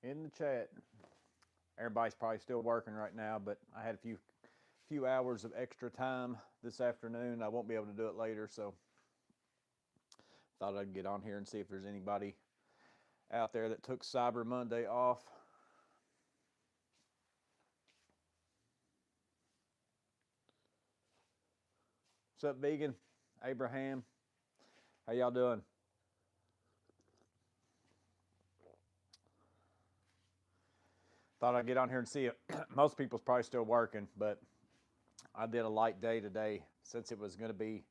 in the chat. Everybody's probably still working right now, but I had a few hours of extra time this afternoon. I won't be able to do it later, so thought I'd get on here and see if there's anybody out there that took Cyber Monday off. What's up, Vegan? Abraham? How y'all doing? Thought I'd get on here and see it. Most people's probably still working, but I did a light day today since it was going to be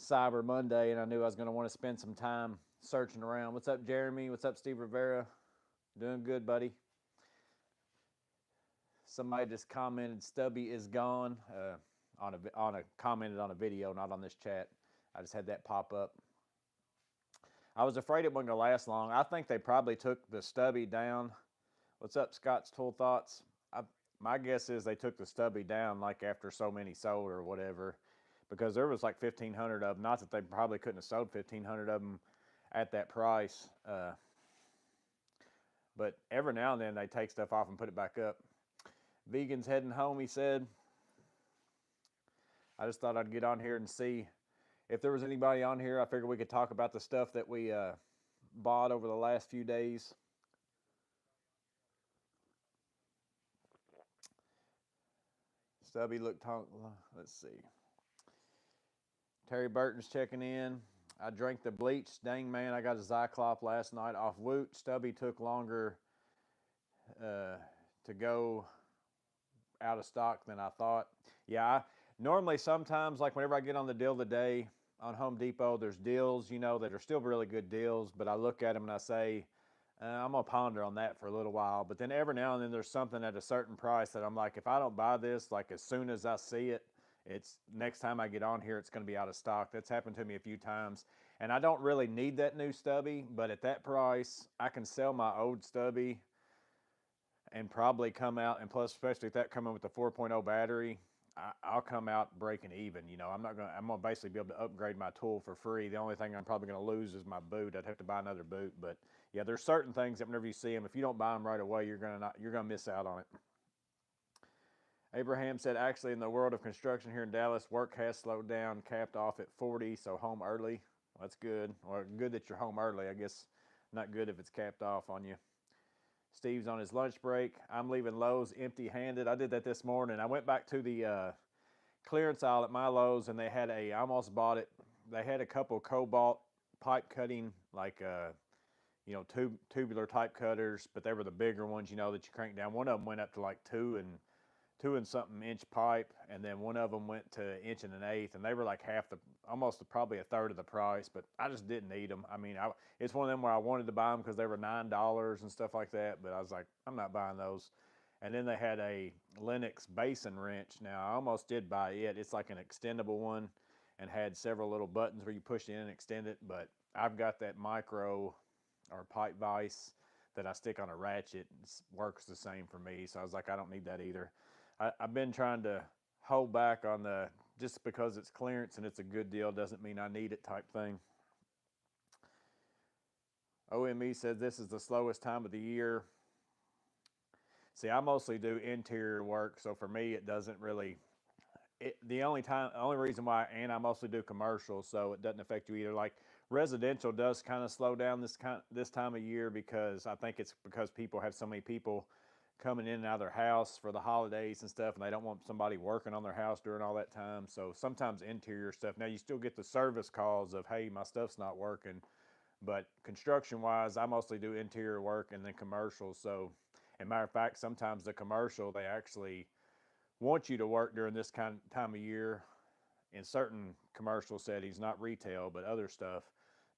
Cyber Monday, and I knew I was going to want to spend some time searching around. What's up, Jeremy? What's up, Steve Rivera? Doing good, buddy. Somebody just commented Stubby is gone on a commented on a video, not on this chat. I just had that pop up. I was afraid it wasn't going to last long. I think they probably took the Stubby down. What's up, Scott's Tool Thoughts? My guess is they took the Stubby down like after so many sold or whatever, because there was like 1,500 of them. Not that they probably couldn't have sold 1,500 of them at that price, but every now and then they take stuff off and put it back up. Vegan's heading home, he said. I just thought I'd get on here and see if there was anybody on here. I figured we could talk about the stuff that we bought over the last few days. Stubby looked, let's see. Terry Burton's checking in. I drank the bleach. Dang, man, I got a Zyklop last night off Woot. Stubby took longer to go out of stock than I thought. Yeah, normally sometimes, like whenever I get on the deal of the day on Home Depot, there's deals, that are still really good deals, but I look at them and I say, I'm going to ponder on that for a little while. But then every now and then there's something at a certain price that I'm like, if I don't buy this, like as soon as I see it, it's next time I get on here, it's going to be out of stock. That's happened to me a few times. And I don't really need that new Stubby, but at that price, I can sell my old Stubby and probably come out, and plus, especially if that coming with the 4.0 battery, I'll come out breaking even. I'm gonna basically be able to upgrade my tool for free. The only thing I'm probably gonna lose is my boot. I'd have to buy another boot, but yeah, there's certain things that whenever you see them, if you don't buy them right away, you're gonna miss out on it. Abraham said, actually, in the world of construction here in Dallas, work has slowed down, capped off at 40, so home early. Well, that's good. Or good that you're home early. I guess not good if it's capped off on you. Steve's on his lunch break. I'm leaving Lowe's empty-handed. I did that this morning. I went back to the clearance aisle at my Lowe's, and I almost bought it. They had a couple Cobalt pipe cutting, like tubular type cutters, but they were the bigger ones, that you crank down. One of them went up to like two and something inch pipe, and then one of them went to inch and an eighth, and they were like probably a third of the price, but I just didn't need them. I mean, it's one of them where I wanted to buy them because they were $9 and stuff like that, but I was like, I'm not buying those. And then they had a Lennox basin wrench. Now, I almost did buy it. It's like an extendable one and had several little buttons where you push it in and extend it, but I've got that micro or pipe vise that I stick on a ratchet. It works the same for me, so I was like, I don't need that either. I've been trying to hold back on just because it's clearance and it's a good deal doesn't mean I need it type thing. OME says this is the slowest time of the year. See, I mostly do interior work, so for me it doesn't really. The only reason why, and I mostly do commercial, so it doesn't affect you either. Like residential does kind of slow down this time of year because I think it's because people have so many people coming in and out of their house for the holidays and stuff, and they don't want somebody working on their house during all that time. So sometimes interior stuff. Now you still get the service calls of, hey, my stuff's not working, but construction wise, I mostly do interior work and then commercial. So, as a matter of fact, sometimes the commercial, they actually want you to work during this kind of time of year in certain commercial settings, not retail, but other stuff,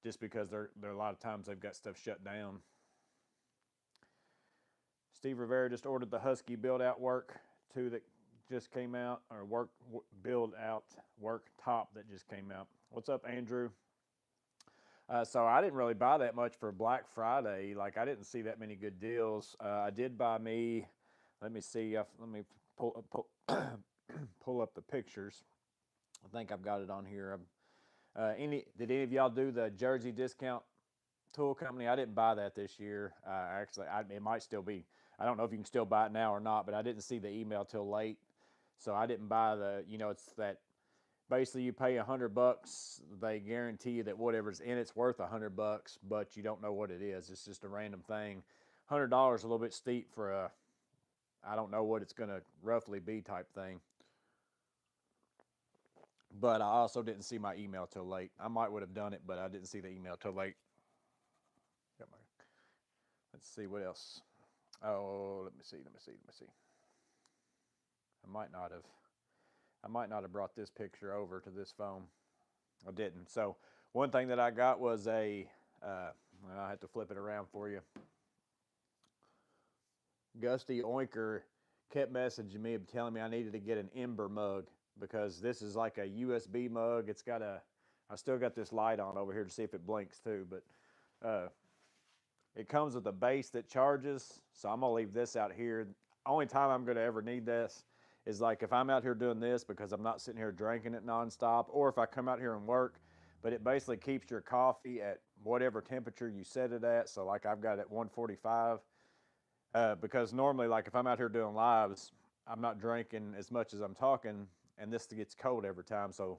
just because there a lot of times they've got stuff shut down. Steve Rivera just ordered the Husky build out work 2 that just came out, or build out work top that just came out. What's up, Andrew? So I didn't really buy that much for Black Friday. Like I didn't see that many good deals. I did buy me. Let me see. Let me pull pull up the pictures. I think I've got it on here. Did any of y'all do the Jersey discount tool company. I didn't buy that this year. Actually, it might still be. I don't know if you can still buy it now or not, but I didn't see the email till late, so I didn't buy the. It's that basically you pay $100. They guarantee you that whatever's in it's worth $100, but you don't know what it is. It's just a random thing. $100 is a little bit steep for a. I don't know what it's going to roughly be type thing. But I also didn't see my email till late. I might would have done it, but I didn't see the email till late. Let's see what else. Oh, let me see. I might not have. I might not have brought this picture over to this phone. I didn't. So one thing that I got was a. I have to flip it around for you. Gusty Oinker kept messaging me telling me I needed to get an Ember mug because this is like a USB mug. It's got a. I still got this light on over here to see if it blinks too, but it comes with a base that charges. So I'm gonna leave this out here. Only time I'm gonna ever need this is like if I'm out here doing this because I'm not sitting here drinking it nonstop, or if I come out here and work. But it basically keeps your coffee at whatever temperature you set it at. So like I've got it at 145. Because normally, like if I'm out here doing lives, I'm not drinking as much as I'm talking, and this gets cold every time. So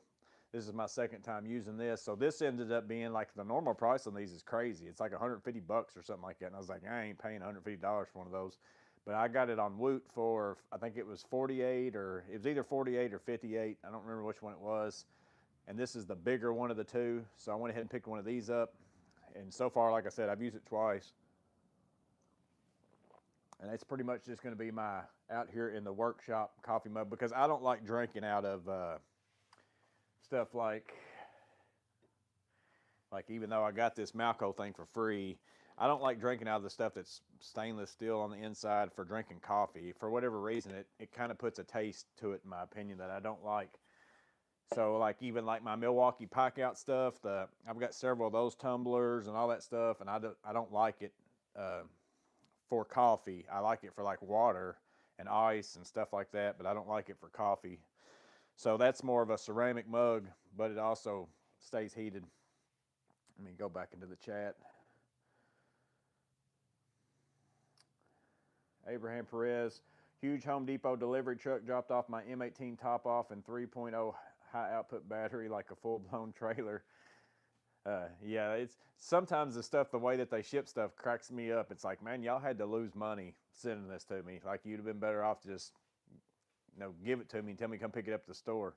this is my second time using this. So this ended up being like the normal price on these is crazy. It's like $150 or something like that. And I was like, I ain't paying $150 for one of those. But I got it on Woot for, I think it was 48 or it was either 48 or 58. I don't remember which one it was. And this is the bigger one of the two. So I went ahead and picked one of these up. And so far, like I said, I've used it twice. And it's pretty much just going to be my out here in the workshop coffee mug because I don't like drinking out of stuff like even though I got this Malco thing for free, I don't like drinking out of the stuff that's stainless steel on the inside for drinking coffee. For whatever reason, it kind of puts a taste to it, in my opinion, that I don't like. So like even like my Milwaukee Pike Out stuff, I've got several of those tumblers and all that stuff, and I don't like it for coffee. I like it for like water and ice and stuff like that, but I don't like it for coffee. So that's more of a ceramic mug, but it also stays heated. Let me go back into the chat. Abraham Perez, huge Home Depot delivery truck dropped off my M18 top off and 3.0 high output battery like a full blown trailer. Yeah, it's sometimes the stuff, the way that they ship stuff cracks me up. It's like, man, y'all had to lose money sending this to me. Like you'd have been better off to just, give it to me and tell me come pick it up at the store.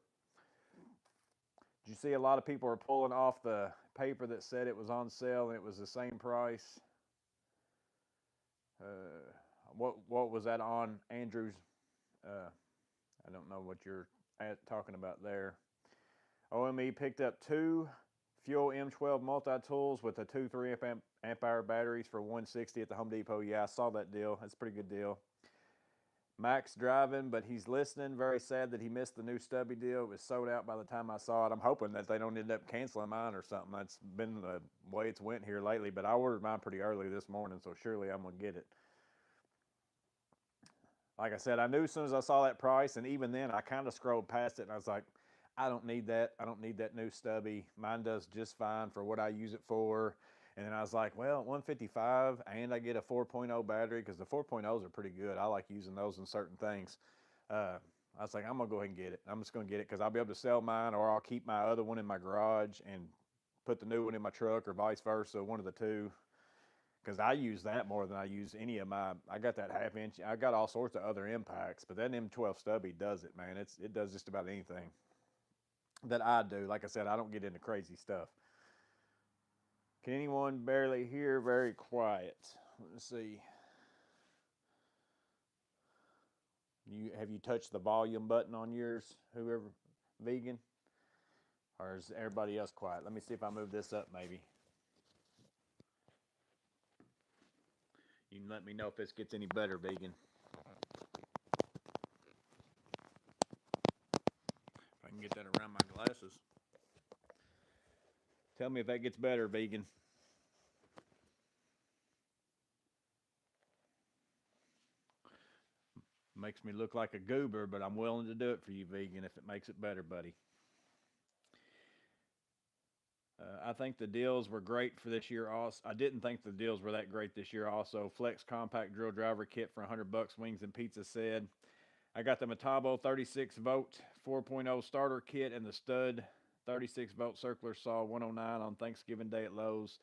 Did you see a lot of people are pulling off the paper that said it was on sale and it was the same price? What was that on, Andrews? I don't know what you're talking about there. OME picked up 2 Fuel M12 multi-tools with the 2 3 amp hour batteries for $160 at the Home Depot. Yeah, I saw that deal. That's a pretty good deal. Max driving, but he's listening. Very sad that he missed the new stubby deal. It was sold out by the time I saw it. I'm hoping that they don't end up canceling mine or something. That's been the way it's went here lately, but I ordered mine pretty early this morning, so surely I'm going to get it. Like I said, I knew as soon as I saw that price, and even then I kind of scrolled past it and I was like, I don't need that. I don't need that new stubby. Mine does just fine for what I use it for. And then I was like, well, 155 and I get a 4.0 battery because the 4.0s are pretty good. I like using those in certain things. I was like, I'm going to go ahead and get it. I'm just going to get it because I'll be able to sell mine or I'll keep my other one in my garage and put the new one in my truck or vice versa, one of the two. Because I use that more than I use any of my, I got that 1/2 inch, I got all sorts of other impacts, but that M12 stubby does it, man. It does just about anything that I do. Like I said, I don't get into crazy stuff. Can anyone barely hear? Very quiet. Let's see. Have you touched the volume button on yours, whoever, vegan? Or is everybody else quiet? Let me see if I move this up maybe. You can let me know if this gets any better, vegan. If I can get that around my glasses. Tell me if that gets better, vegan. Makes me look like a goober, but I'm willing to do it for you, vegan, if it makes it better, buddy. I think the deals were great for this year. Also, I didn't think the deals were that great this year. Also, Flex Compact Drill Driver Kit for $100. Wings and Pizza said. I got the Metabo 36-volt 4.0 starter kit and the Stud 36-volt circular saw 109 on Thanksgiving Day at Lowe's.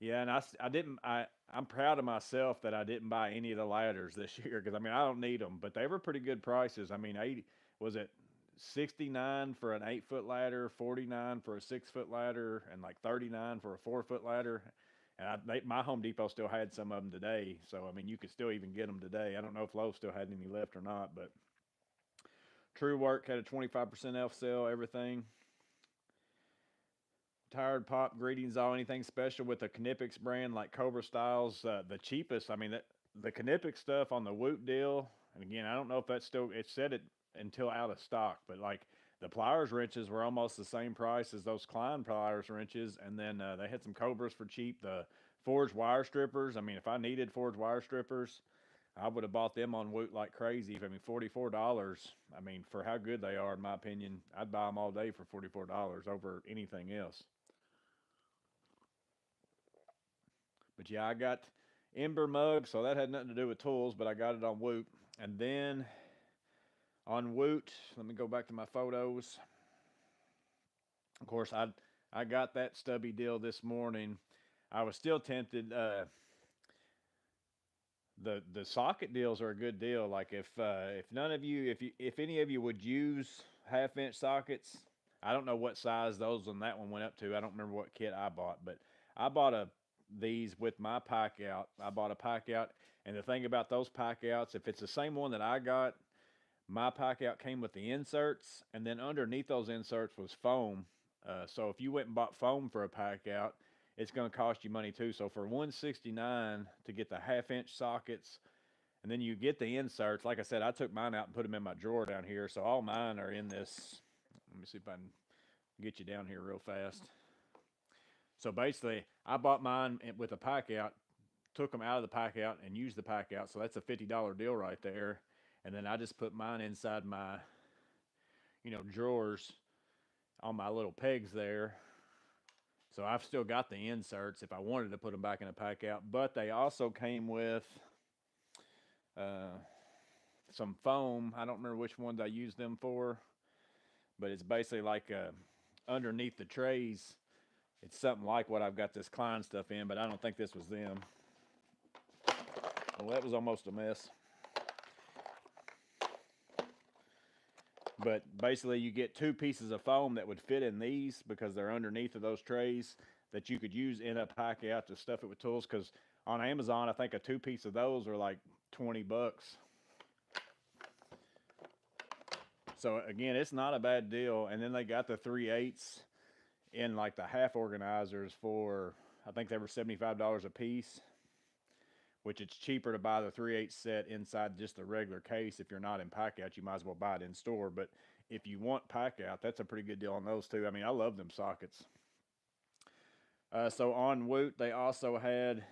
Yeah, and I didn't. I'm proud of myself that I didn't buy any of the ladders this year because I mean I don't need them, but they were pretty good prices. I mean, 80 was it 69 for an 8 foot ladder, 49 for a 6 foot ladder, and like 39 for a 4 foot ladder. And my Home Depot still had some of them today, so I mean you could still even get them today. I don't know if Lowe's still had any left or not, but True Work had a 25% off sale. Everything. Tired Pop greetings all anything special with the Knipix brand like Cobra Styles. The cheapest. I mean the Knipix stuff on the Woot deal. And again, I don't know if that's still. It said it until out of stock, but like the pliers wrenches were almost the same price as those Klein pliers wrenches, and then they had some Cobras for cheap. The forged wire strippers. I mean, if I needed forged wire strippers, I would have bought them on Woot like crazy. I mean, $44. I mean, for how good they are, in my opinion, I'd buy them all day for $44 over anything else. But yeah, I got Ember mug, so that had nothing to do with tools, but I got it on Woot. And then on Woot, let me go back to my photos. Of course, I got that stubby deal this morning. I was still tempted. The socket deals are a good deal. Like if none of you if any of you would use 1/2 inch sockets, I don't know what size those on that one went up to. I don't remember what kit I bought, but I bought a these with my pack out. I bought a pack out, and the thing about those pack outs, if it's the same one that I got, my pack out came with the inserts, and then underneath those inserts was foam. So if you went and bought foam for a pack out, it's going to cost you money too. So for 169 to get the 1/2 inch sockets, and then you get the inserts. Like I said, I took mine out and put them in my drawer down here. So all mine are in this. Let me see if I can get you down here real fast. So basically, I bought mine with a pack out, took them out of the pack out, and used the pack out. So that's a $50 deal right there. And then I just put mine inside my, drawers on my little pegs there. So I've still got the inserts if I wanted to put them back in a pack out. But they also came with uh, some foam. I don't remember which ones I used them for, but it's basically like underneath the trays. It's something like what I've got this Klein stuff in, but I don't think this was them. Well, that was almost a mess. But basically, you get 2 pieces of foam that would fit in these because they're underneath of those trays that you could use in a pack out to stuff it with tools. Because on Amazon, I think a 2 piece of those are like $20. So again, it's not a bad deal. And then they got the 3/8 in like the half organizers for, I think they were $75 a piece, which it's cheaper to buy the 3/8 set inside just the regular case. If you're not in pack out, you might as well buy it in store. But if you want pack out, that's a pretty good deal on those too. I mean, I love them sockets. So on Woot, they also had,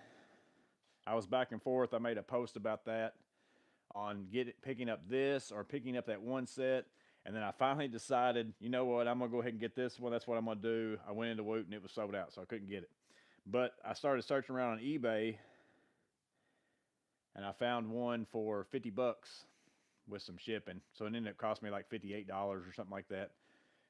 I was back and forth. I made a post about that on picking up this or picking up that one set. And then I finally decided, you know what, I'm going to go ahead and get this one. That's what I'm going to do. I went into Woot and it was sold out, so I couldn't get it. But I started searching around on eBay, and I found one for $50 with some shipping. So it ended up costing me like $58 or something like that.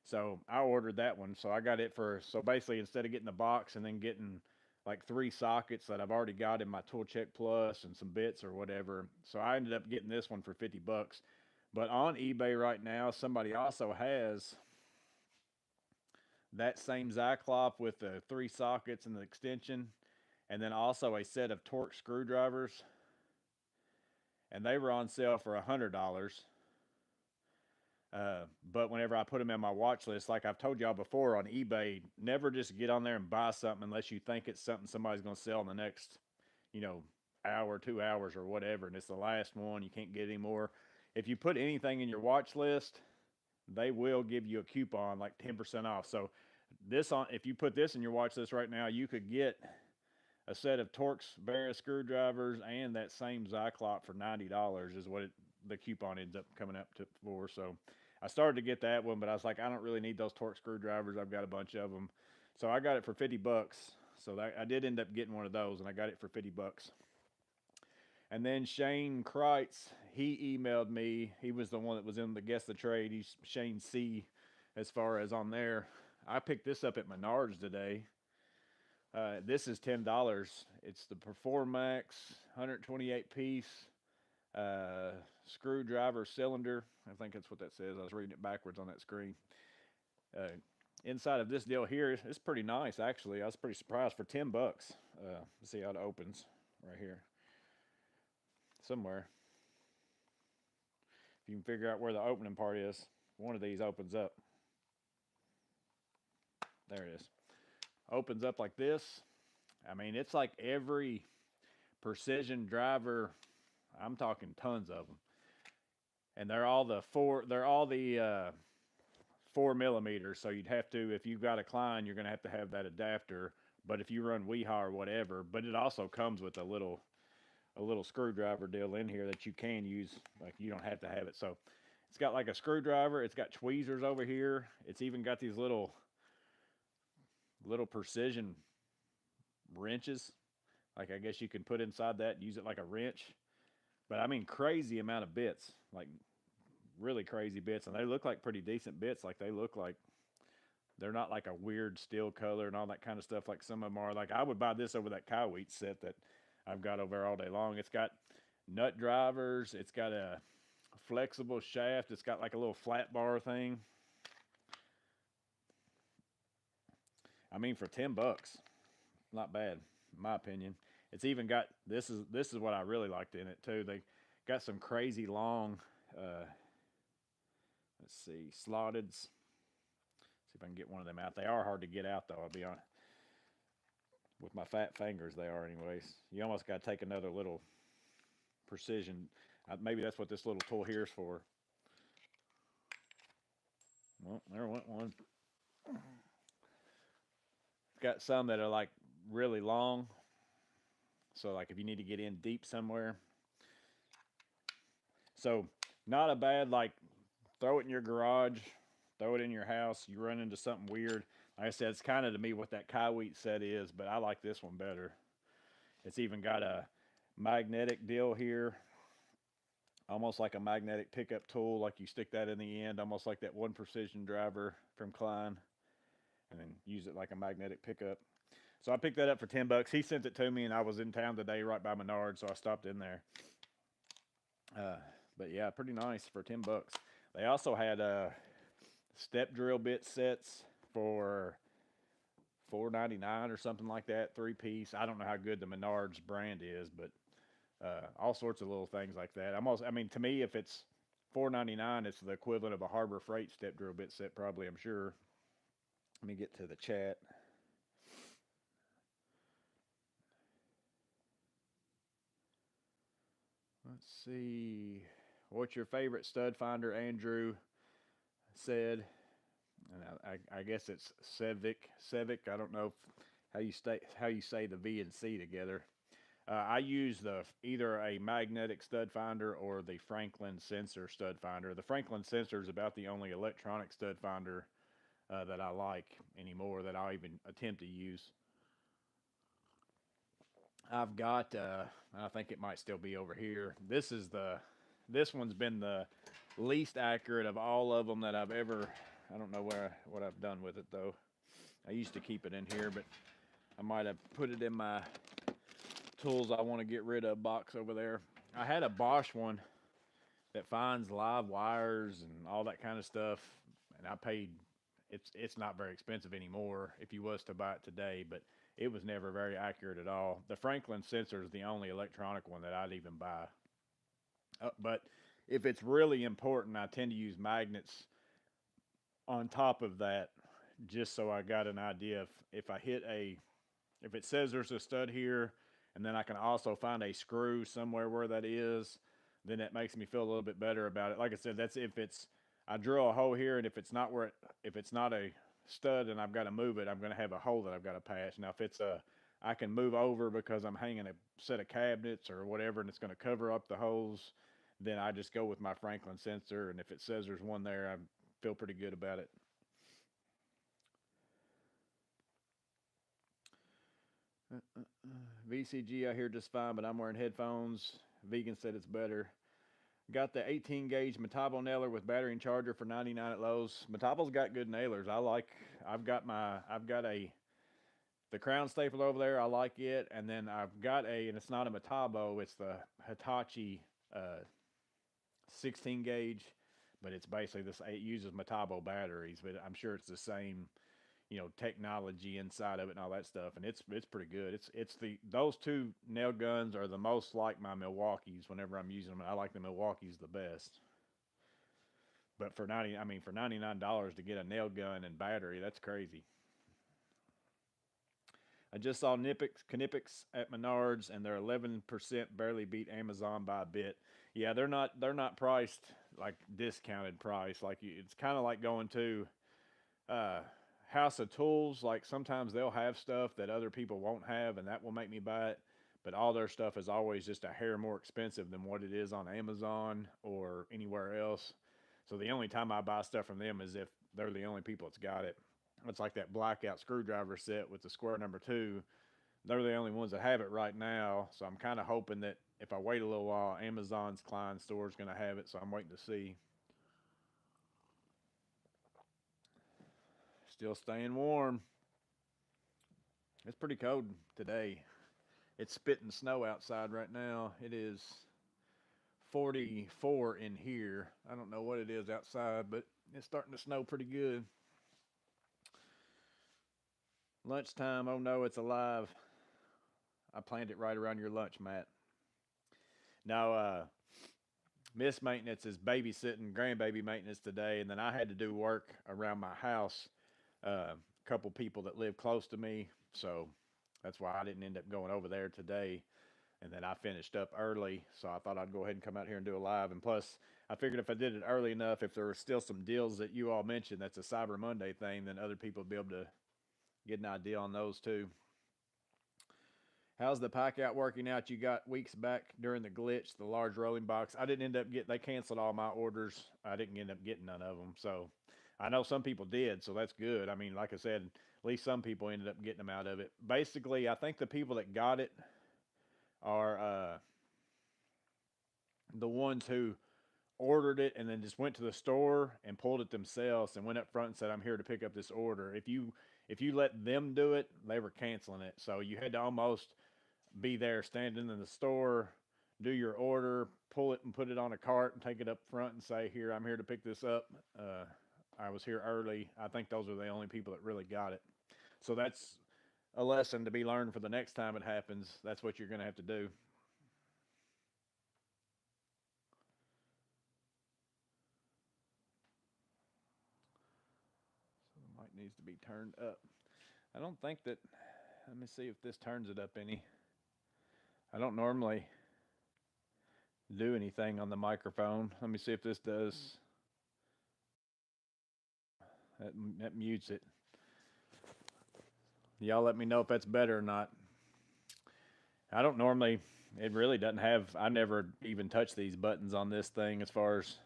So I ordered that one. So I got it so basically instead of getting the box and then getting like 3 sockets that I've already got in my Tool Check Plus and some bits or whatever. So I ended up getting this one for $50. But on eBay right now, somebody also has that same Zyklop with the 3 sockets and the extension, and then also a set of Torx screwdrivers. And they were on sale for $100. But whenever I put them in my watch list, like I've told y'all before on eBay, never just get on there and buy something unless you think it's something somebody's going to sell in the next, hour, 2 hours or whatever, and it's the last one. You can't get any more. If you put anything in your watch list, they will give you a coupon like 10% off. So if you put this in your watch list right now, you could get a set of Torx Barra screwdrivers and that same Zyklop for $90 is what the coupon ends up coming up for. So I started to get that one, but I was like, I don't really need those Torx screwdrivers. I've got a bunch of them. So I got it for 50 bucks. So that, I did end up getting one of those, and I got it for 50 bucks. And then Shane Kreitz, he emailed me. He was the one that was in the guest of trade. He's Shane C. As far as on there, I picked this up at Menards today. This is $10. It's the Performax 128 piece screwdriver cylinder. I think that's what that says. I was reading it backwards on that screen. Uh, Inside of this deal here, it's pretty nice actually. I was pretty surprised for 10 bucks. Let's see how it opens right here. Somewhere. If you can figure out where the opening part is, one of these opens up. There it is. Opens up like this. I mean, it's like every precision driver. I'm talking tons of them, and they're all the 4 millimeters. So you'd have to, if you've got a Klein, you're going to have that adapter. But if you run Weha or whatever, but it also comes with a little screwdriver deal in here that you can use. Like, you don't have to have it. So it's got like a screwdriver. It's got tweezers over here. It's even got these little precision wrenches. Like, I guess you can put inside that and use it like a wrench. But I mean, crazy amount of bits, like really crazy bits. And they look like pretty decent bits. Like, they look like they're not like a weird steel color and all that kind of stuff like some of them are. Like, I would buy this over that Kaiweet set that I've got over there all day long. It's got nut drivers. It's got a flexible shaft. It's got like a little flat bar thing. I mean, for 10 bucks, not bad, in my opinion. It's even got, this is what I really liked in it too. They got some crazy long, let's see, slotted. See if I can get one of them out. They are hard to get out though, I'll be honest. With my fat fingers, they are anyways. You almost got to take another little precision. Maybe that's what this little tool here is for. Well, there went one. Got some that are like really long. So like if you need to get in deep somewhere. So not a bad, like, throw it in your garage, throw it in your house. You run into something weird. Like I said, it's kind of to me what that Kaiweet set is, but I like this one better. It's even got a magnetic deal here. Almost like a magnetic pickup tool. Like you stick that in the end, almost like that one precision driver from Klein. And then use it like a magnetic pickup. So I picked that up for 10 bucks. He sent it to me, and I was in town today right by Menards, so I stopped in there. But yeah, pretty nice for 10 bucks. They also had step drill bit sets for $4.99 or something like that, 3-piece. I don't know how good the Menards brand is, but all sorts of little things like that. I mean, to me, if it's $4.99, it's the equivalent of a Harbor Freight step drill bit set, probably, I'm sure. Let me get to the chat. Let's see. What's your favorite stud finder? Andrew said. And I guess it's Sevic. I don't know how you say the V and C together. I use either a magnetic stud finder or the Franklin sensor stud finder. The Franklin sensor is about the only electronic stud finder that I like anymore, that I'll even attempt to use. I've got, I think it might still be over here. This one's been the least accurate of all of them that I've ever, I don't know what I've done with it though. I used to keep it in here, but I might have put it in my tools I want to get rid of box over there. I had a Bosch one that finds live wires and all that kind of stuff, and I paid, it's not very expensive anymore if you was to buy it today, but it was never very accurate at all. The Franklin sensor is the only electronic one that I'd even buy. But if it's really important, I tend to use magnets on top of that, just so I got an idea if it says there's a stud here, and then I can also find a screw somewhere where that is, then that makes me feel a little bit better about it. Like I said, that's if I drill a hole here, and if it's not a stud and I've got to move it, I'm going to have a hole that I've got to patch. Now, if I can move over because I'm hanging a set of cabinets or whatever, and it's going to cover up the holes, then I just go with my Franklin sensor. And if it says there's one there, I feel pretty good about it. VCG, I hear just fine, but I'm wearing headphones. Vegan said it's better. Got the 18 gauge Metabo nailer with battery and charger for 99 at Lowe's. Metabo's got good nailers. I've got the crown stapler over there. I like it. And then I've got and it's not a Metabo, it's the Hitachi 16 gauge, but it's basically this, it uses Metabo batteries, but I'm sure it's the same, technology inside of it and all that stuff. And it's pretty good. Those two nail guns are the most like my Milwaukee's whenever I'm using them. I like the Milwaukee's the best. But for $99 to get a nail gun and battery, that's crazy. I just saw Knipex at Menards, and they're 11%, barely beat Amazon by a bit. Yeah, they're not priced like discounted price. It's kind of like going to uh, House of Tools. Like sometimes they'll have stuff that other people won't have, and that will make me buy it. But all their stuff is always just a hair more expensive than what it is on Amazon or anywhere else. So the only time I buy stuff from them is if they're the only people that's got it. It's like that blackout screwdriver set with the square number 2. They're the only ones that have it right now. So I'm kind of hoping that if I wait a little while, Amazon's Klein store is going to have it. So I'm waiting to see. Still staying warm. It's pretty cold today. It's spitting snow outside right now. It is 44 in here. I don't know what it is outside, but it's starting to snow pretty good. Lunchtime. Oh no, it's alive. I planned it right around your lunch, Matt. Now, Miss Maintenance is babysitting grandbaby maintenance today, and then I had to do work around my house. A couple people that live close to me, so that's why I didn't end up going over there today. And then I finished up early, so I thought I'd go ahead and come out here and do a live. And plus, I figured if I did it early enough, if there were still some deals that you all mentioned, that's a Cyber Monday thing, then other people would be able to get an idea on those too. How's the pack out working out? You got weeks back during the glitch, the large rolling box. I didn't end up they canceled all my orders. I didn't end up getting none of them. So I know some people did, so that's good. I mean, like I said, at least some people ended up getting them out of it. Basically, I think the people that got it are the ones who ordered it and then just went to the store and pulled it themselves and went up front and said, "I'm here to pick up this order." If you let them do it, they were canceling it. So you had to almost be there standing in the store, do your order, pull it and put it on a cart and take it up front and say, "Here, I'm here to pick this up. I was here early." I think those are the only people that really got it. So that's a lesson to be learned for the next time it happens. That's what you're going to have to do. So the mic needs to be turned up. I don't think that, let me see if this turns it up any. I don't normally do anything on the microphone. Let me see if this does. That mutes it. Y'all let me know if that's better or not. I don't normally, it really doesn't have, I never even touch these buttons on this thing as far as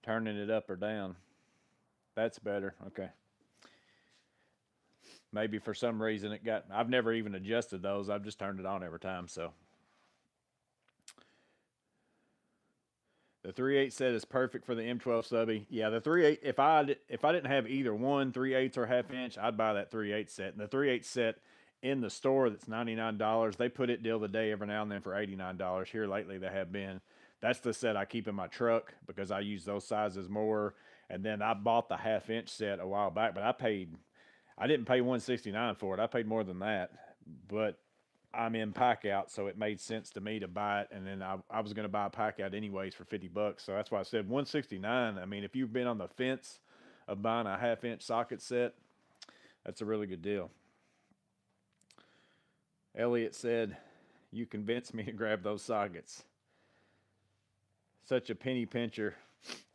turning it up or down. That's better. Okay. Maybe for some reason I've never even adjusted those. I've just turned it on every time. So the 3/8 set is perfect for the M12 subby. Yeah, the 3/8. If I didn't have either 3/8 or half inch, I'd buy that 3/8 set. And the 3/8 set in the store that's $99. They put it deal of the day every now and then for $89. Here lately they have been. That's the set I keep in my truck because I use those sizes more. And then I bought the half inch set a while back, but I didn't pay $169 for it. I paid more than that, but I'm in pack out, so it made sense to me to buy it. And then I was going to buy a pack out anyways for $50. So that's why I said $169. I mean, if you've been on the fence of buying a half inch socket set, that's a really good deal. Elliot said, "You convinced me to grab those sockets." Such a penny pincher.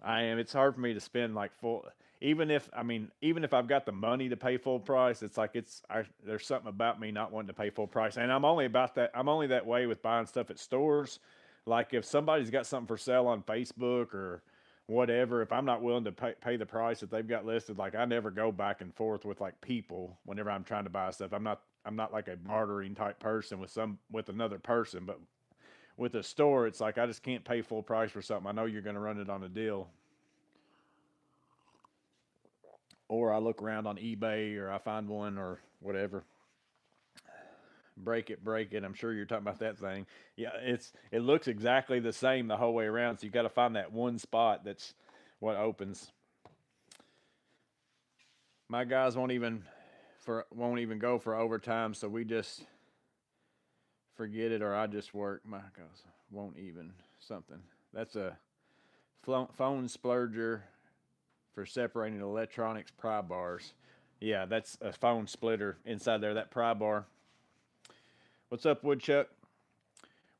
I am. It's hard for me to spend like full, even if I've got the money to pay full price, it's like there's something about me not wanting to pay full price. And I'm only that way with buying stuff at stores. Like if somebody's got something for sale on Facebook or whatever, if I'm not willing to pay the price that they've got listed, like I never go back and forth with like people whenever I'm trying to buy stuff. I'm not like a bartering type person with another person, but with a store, it's like I just can't pay full price for something. I know you're going to run it on a deal, or I look around on eBay or I find one or whatever. Break it. I'm sure you're talking about that thing. Yeah, it looks exactly the same the whole way around. So you got to find that one spot that's what opens. My guys won't even go for overtime, so we just forget it, or I just work. My guys won't even something. That's a phone splurger for separating electronics pry bars. Yeah, that's a phone splitter inside there. That pry bar. What's up, Woodchuck?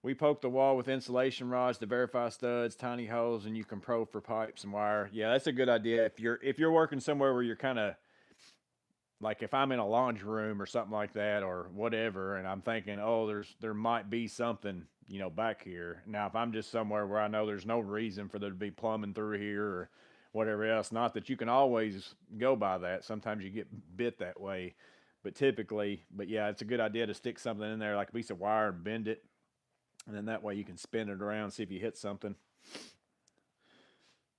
We poke the wall with insulation rods to verify studs, tiny holes, and you can probe for pipes and wire. Yeah, that's a good idea. If you're working somewhere where you're kind of like if I'm in a laundry room or something like that or whatever, and I'm thinking, oh, there might be something back here. Now, if I'm just somewhere where I know there's no reason for there to be plumbing through here or whatever else, not that you can always go by that. Sometimes you get bit that way, but yeah, it's a good idea to stick something in there like a piece of wire and bend it, and then that way you can spin it around, see if you hit something.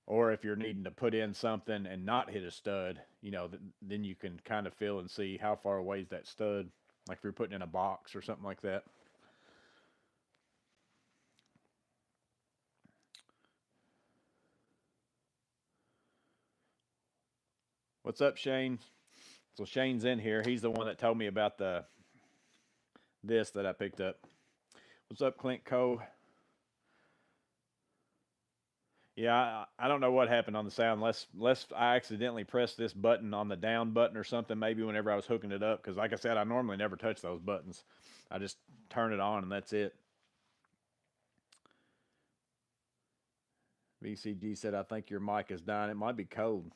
Or if you're needing to put in something and not hit a stud, then you can kind of feel and see how far away is that stud. Like if you're putting in a box or something like that. What's up, Shane? So Shane's in here. He's the one that told me about this that I picked up. What's up, Clint Cove? Yeah, I don't know what happened on the sound. Unless I accidentally pressed this button on the down button or something. Maybe whenever I was hooking it up, because like I said, I normally never touch those buttons. I just turn it on and that's it. VCG said, "I think your mic is dying. It might be cold."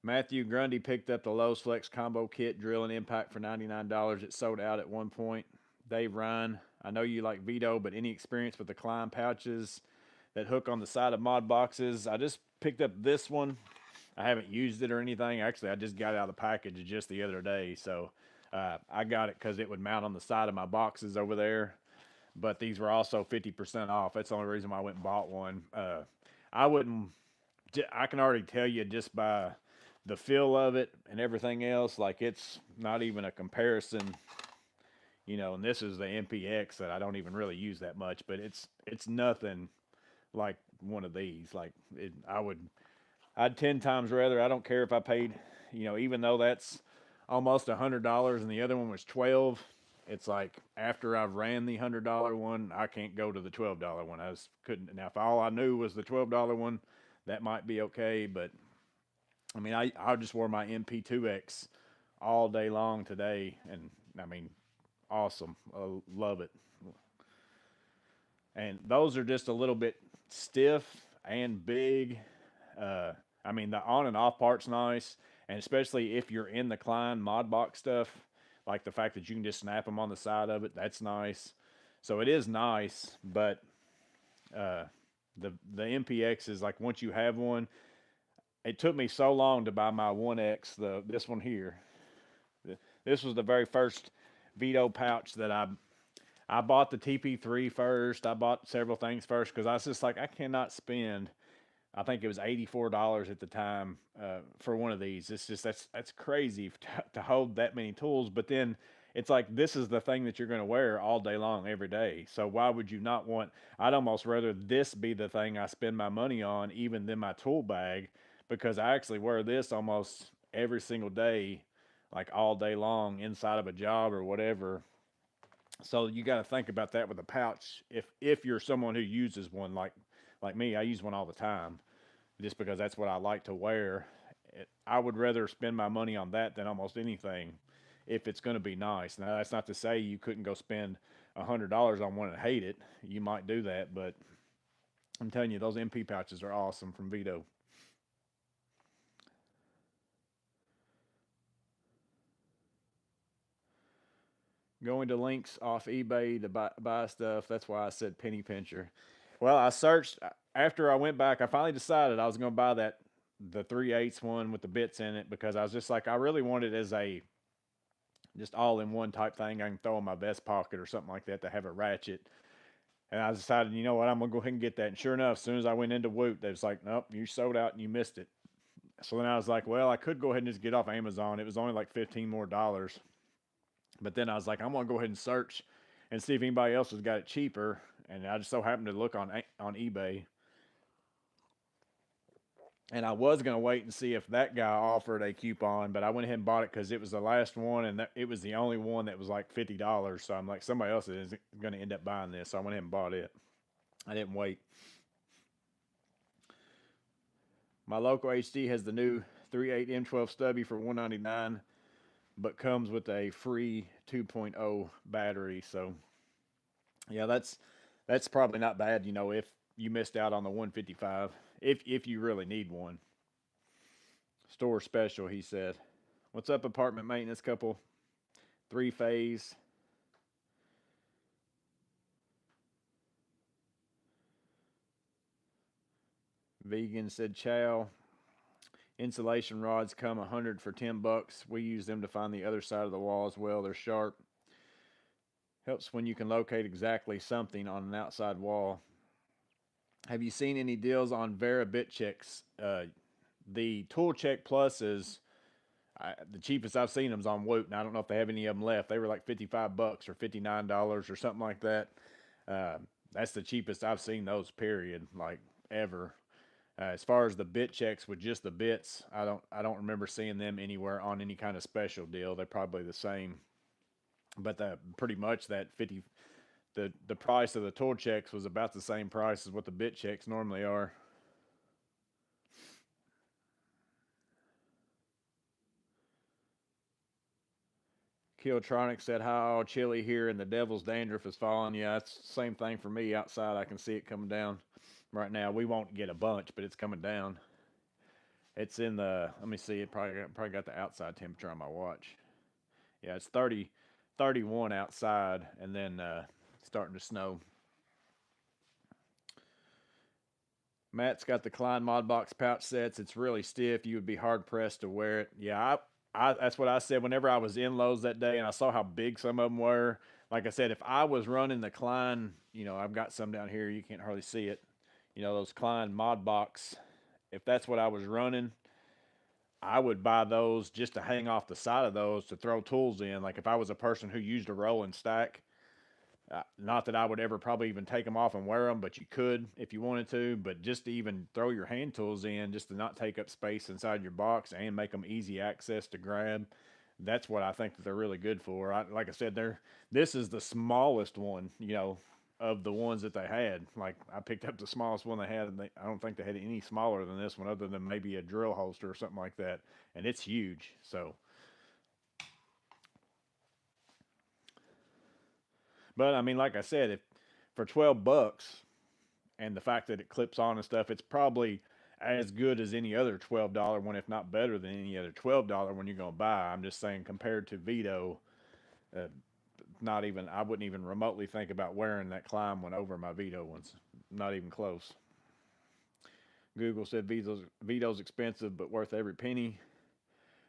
Matthew Grundy picked up the Lowe's Flex Combo Kit Drill and Impact for $99. It sold out at one point. Dave Ryan, I know you like Vito, but any experience with the Klein pouches that hook on the side of mod boxes? I just picked up this one. I haven't used it or anything. Actually, I just got it out of the package just the other day. So I got it because it would mount on the side of my boxes over there. But these were also 50% off. That's the only reason why I went and bought one. I wouldn't, I can already tell you just by the feel of it and everything else, like it's not even a comparison, and this is the MPX that I don't even really use that much, but it's nothing like one of these. Like I'd 10 times rather, I don't care if I paid, even though that's almost $100 and the other one was 12, it's like after I've ran the $100 one, I can't go to the $12 one. I just couldn't. Now, if all I knew was the $12 one, that might be okay. But I mean, I just wore my MP2X all day long today, and I mean, awesome. Love it. And those are just a little bit stiff and big. I mean, the on and off part's nice, and especially if you're in the Klein mod box stuff, like the fact that you can just snap them on the side of it, that's nice. So it is nice, but uh, the MPX is like once you have one, it took me so long to buy my 1X, this one here. This was the very first Vito pouch that I bought the TP3 first. I bought several things first because I was just like, I cannot spend. I think it was $84 at the time for one of these. It's just that's crazy to hold that many tools. But then it's like this is the thing that you're going to wear all day long, every day. So why would you not want? I'd almost rather this be the thing I spend my money on, even than my tool bag, because I actually wear this almost every single day, like all day long inside of a job or whatever. So you got to think about that with a pouch. If you're someone who uses one like me, I use one all the time, just because that's what I like to wear. I would rather spend my money on that than almost anything, if it's going to be nice. Now that's not to say you couldn't go spend $100 on one and hate it. You might do that, but I'm telling you, those MP pouches are awesome from Vito. Going to links off eBay to buy stuff. That's why I said penny pincher. Well, I searched after I went back. I finally decided I was going to buy the 3/8 one with the bits in it because I was just like, I really wanted as a just all in one type thing I can throw in my vest pocket or something like that to have a ratchet. And I decided, you know what, I'm gonna go ahead and get that. And sure enough, as soon as I went into Woot, they was like, nope, you sold out and you missed it. So then I was like, well, I could go ahead and just get off Amazon. It was only like $15 more. But then I was like, I'm gonna go ahead and search and see if anybody else has got it cheaper. And I just so happened to look on eBay, and I was gonna wait and see if that guy offered a coupon, but I went ahead and bought it because it was the last one, and it was the only one that was like $50. So I'm like, somebody else is gonna end up buying this, so I went ahead and bought it. I didn't wait. My local HD has the new 3.8 M12 stubby for 199, but comes with a free 2.0 battery. So yeah, that's probably not bad. You know, if you missed out on the 155, if you really need one. Store special, he said. What's up, apartment maintenance couple? Three phase. Vegan said chow. Insulation rods come 100 for $10. We use them to find the other side of the wall as well. They're sharp. Helps when you can locate exactly something on an outside wall. Have you seen any deals on Vera bit checks? The Tool Check Plus is the cheapest I've seen them is on Woot, and I don't know if they have any of them left. They were like $55 or $59 or something like that. Uh, that's the cheapest I've seen those. Period, like ever. As far as the bit checks with just the bits, I don't remember seeing them anywhere on any kind of special deal. They're probably the same, but pretty much that 50 the price of the tool checks was about the same price as what the bit checks normally are. Killtronic said, "How chilly here, and the devil's dandruff is falling." Yeah, it's the same thing for me outside. I can see it coming down right now. We won't get a bunch, but it's coming down. It's in the. Let me see. It probably got the outside temperature on my watch. Yeah, it's 30, 31 outside, and then starting to snow. Matt's got the Klein Mod Box pouch sets. It's really stiff. You would be hard pressed to wear it. Yeah, that's what I said whenever I was in Lowe's that day and I saw how big some of them were. Like I said, if I was running the Klein, I've got some down here. You can't hardly see it. Those Klein Mod Box. If that's what I was running, I would buy those just to hang off the side of those to throw tools in. Like if I was a person who used a roll and stack, not that I would ever probably even take them off and wear them, but you could if you wanted to. But just to even throw your hand tools in, just to not take up space inside your box and make them easy access to grab, that's what I think that they're really good for. Like I said, this is the smallest one, of the ones that they had. Like I picked up the smallest one they had, and I don't think they had any smaller than this one, other than maybe a drill holster or something like that. And it's huge, so. But I mean, like I said, if for $12 and the fact that it clips on and stuff, it's probably as good as any other $12 one, if not better than any other $12 one you're gonna buy. I'm just saying, compared to Vito, uh, not even I wouldn't even remotely think about wearing that Climb one over my Vito ones. Not even close. Google said Vito's expensive but worth every penny.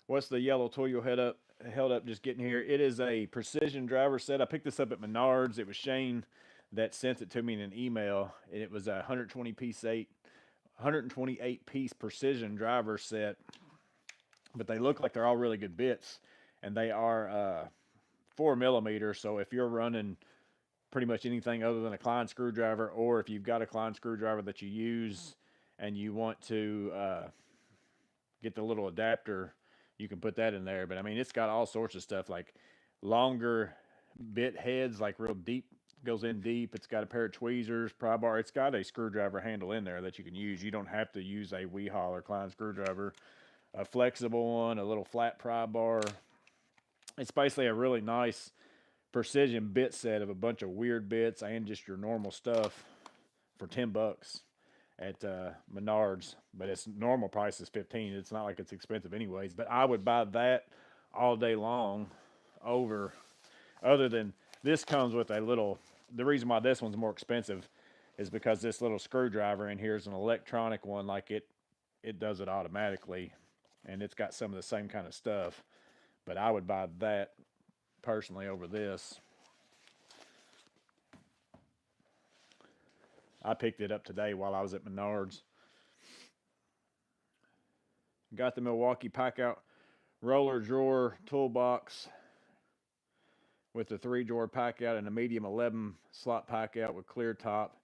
What's the yellow tool you held up just getting here? It is a precision driver set. I picked this up at Menards. It was Shane that sent it to me in an email, and it was a 128 piece precision driver set. But they look like they're all really good bits, and they are 4 millimeter. So if you're running pretty much anything other than a Klein screwdriver, or if you've got a Klein screwdriver that you use and you want to get the little adapter, you can put that in there. But I mean, it's got all sorts of stuff like longer bit heads, like real deep, goes in deep. It's got a pair of tweezers, pry bar. It's got a screwdriver handle in there that you can use. You don't have to use a Weehall or Klein screwdriver. A flexible one, a little flat pry bar. It's basically a really nice precision bit set of a bunch of weird bits and just your normal stuff for $10 at Menards, but its normal price is 15. It's not like it's expensive anyways. But I would buy that all day long over. Other than this comes with a little. The reason why this one's more expensive is because this little screwdriver in here is an electronic one. Like it does it automatically, and it's got some of the same kind of stuff. But I would buy that personally over this. I picked it up today while I was at Menards. Got the Milwaukee Packout roller drawer toolbox with the 3-drawer Packout and a medium 11 slot Packout with clear top,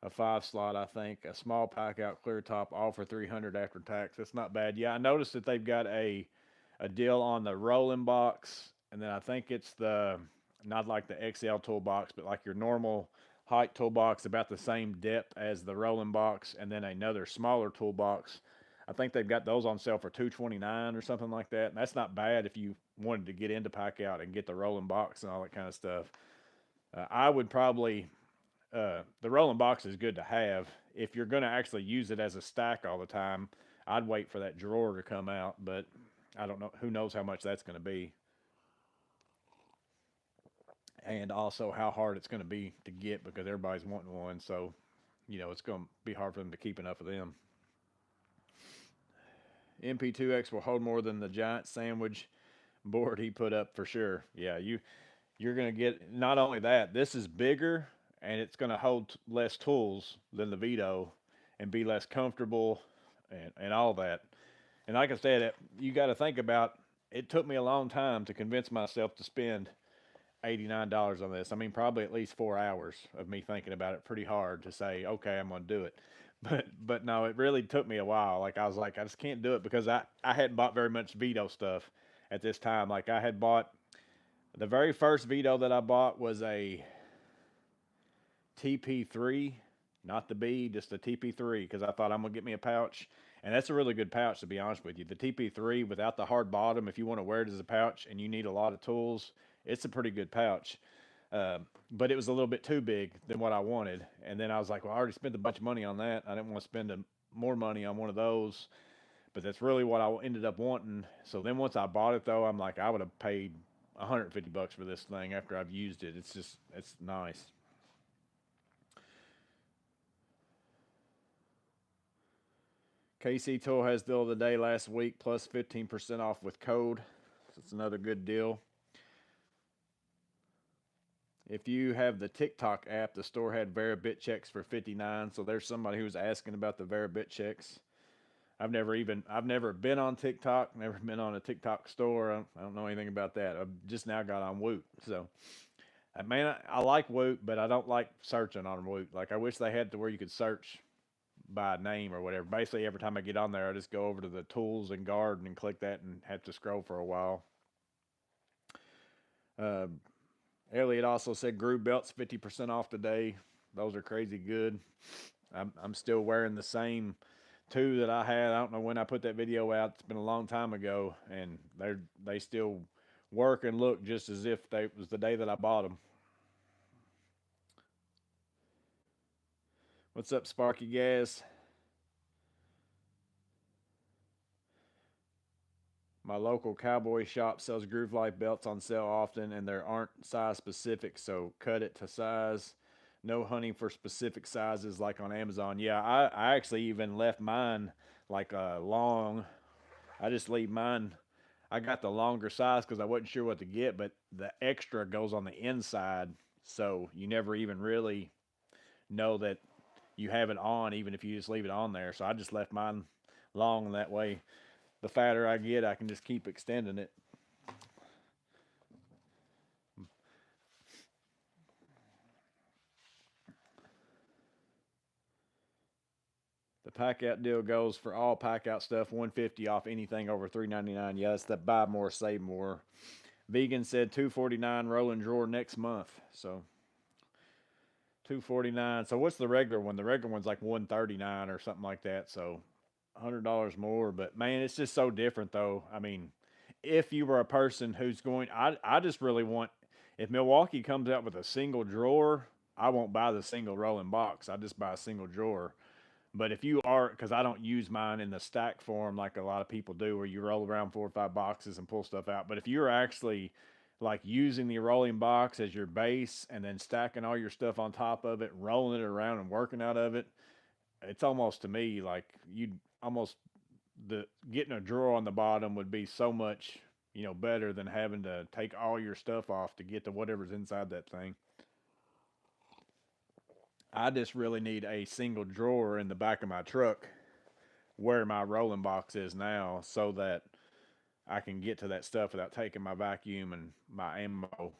a 5 slot, I think, a small Packout clear top, all for $300 after tax. That's not bad. Yeah, I noticed that they've got a deal on the rolling box, and then I think it's the not like the XL toolbox, but like your normal height toolbox, about the same depth as the rolling box, and then another smaller toolbox. I think they've got those on sale for $229 or something like that. And that's not bad if you wanted to get into Packout and get the rolling box and all that kind of stuff. I would probably the rolling box is good to have. If you're going to actually use it as a stack all the time, I'd wait for that drawer to come out, but I don't know. Who knows how much that's going to be. And also how hard it's going to be to get because everybody's wanting one. So, it's going to be hard for them to keep enough of them. MP2X will hold more than the giant sandwich board he put up for sure. Yeah, you're going to get not only that, this is bigger and it's going to hold less tools than the Vito and be less comfortable and all that. And like I said, you got to think about it took me a long time to convince myself to spend $89 on this. I mean, probably at least 4 hours of me thinking about it pretty hard to say, okay, I'm going to do it. But no, it really took me a while. Like I was like, I just can't do it because I hadn't bought very much Vito stuff at this time. Like I had bought the very first Vito that I bought was a TP3, not the B, just the TP3 because I thought I'm gonna get me a pouch, and that's a really good pouch to be honest with you. The TP3 without the hard bottom, if you want to wear it as a pouch and you need a lot of tools, it's a pretty good pouch. But it was a little bit too big than what I wanted. And then I was like, well, I already spent a bunch of money on that. I didn't want to spend more money on one of those. But that's really what I ended up wanting. So then once I bought it, though, I'm like, I would have paid $150 for this thing after I've used it. It's nice. KC Tool has deal of the day last week, plus 15% off with code. So it's another good deal. If you have the TikTok app, the store had Verabit checks for $59. So there's somebody who was asking about the Verabit checks. I've never been on TikTok, never been on a TikTok store. I don't know anything about that. I've just now got on Woot. So, man, I like Woot, but I don't like searching on Woot. Like I wish they had to where you could search by name or whatever. Basically, every time I get on there, I just go over to the tools and garden and click that and have to scroll for a while. Elliot also said Groove belts 50% off today. Those are crazy good. I'm still wearing the same two that I had. I don't know when I put that video out. It's been a long time ago, and they still work and look just as if it was the day that I bought them. What's up, Sparky Gas? My local cowboy shop sells Groove Life belts on sale often, and there aren't size specific, so cut it to size. No hunting for specific sizes like on Amazon. Yeah, I actually even left mine like long. I just leave mine. I got the longer size because I wasn't sure what to get, but the extra goes on the inside, so you never even really know that you have it on, even if you just leave it on there. So I just left mine long that way. The fatter I get, I can just keep extending it. The pack out deal goes for all pack out stuff, $150 off anything over $3.99. Yeah, that's the buy more, save more. Vegan said $249 rolling drawer next month. So $249. So what's the regular one? The regular one's like $139 or something like that. So $100 more. But man, it's just so different though. I mean, if you were a person who's going, I just really want, if Milwaukee comes out with a single drawer, I won't buy the single rolling box. I just buy a single drawer. But if you are, because I don't use mine in the stack form like a lot of people do, where you roll around 4 or 5 boxes and pull stuff out. But if you're actually like using the rolling box as your base and then stacking all your stuff on top of it, rolling it around and working out of it, it's almost to me like you'd almost getting a drawer on the bottom would be so much you know, better than having to take all your stuff off to get to whatever's inside that thing. I just really need a single drawer in the back of my truck where my rolling box is now so that I can get to that stuff without taking my vacuum and my ammo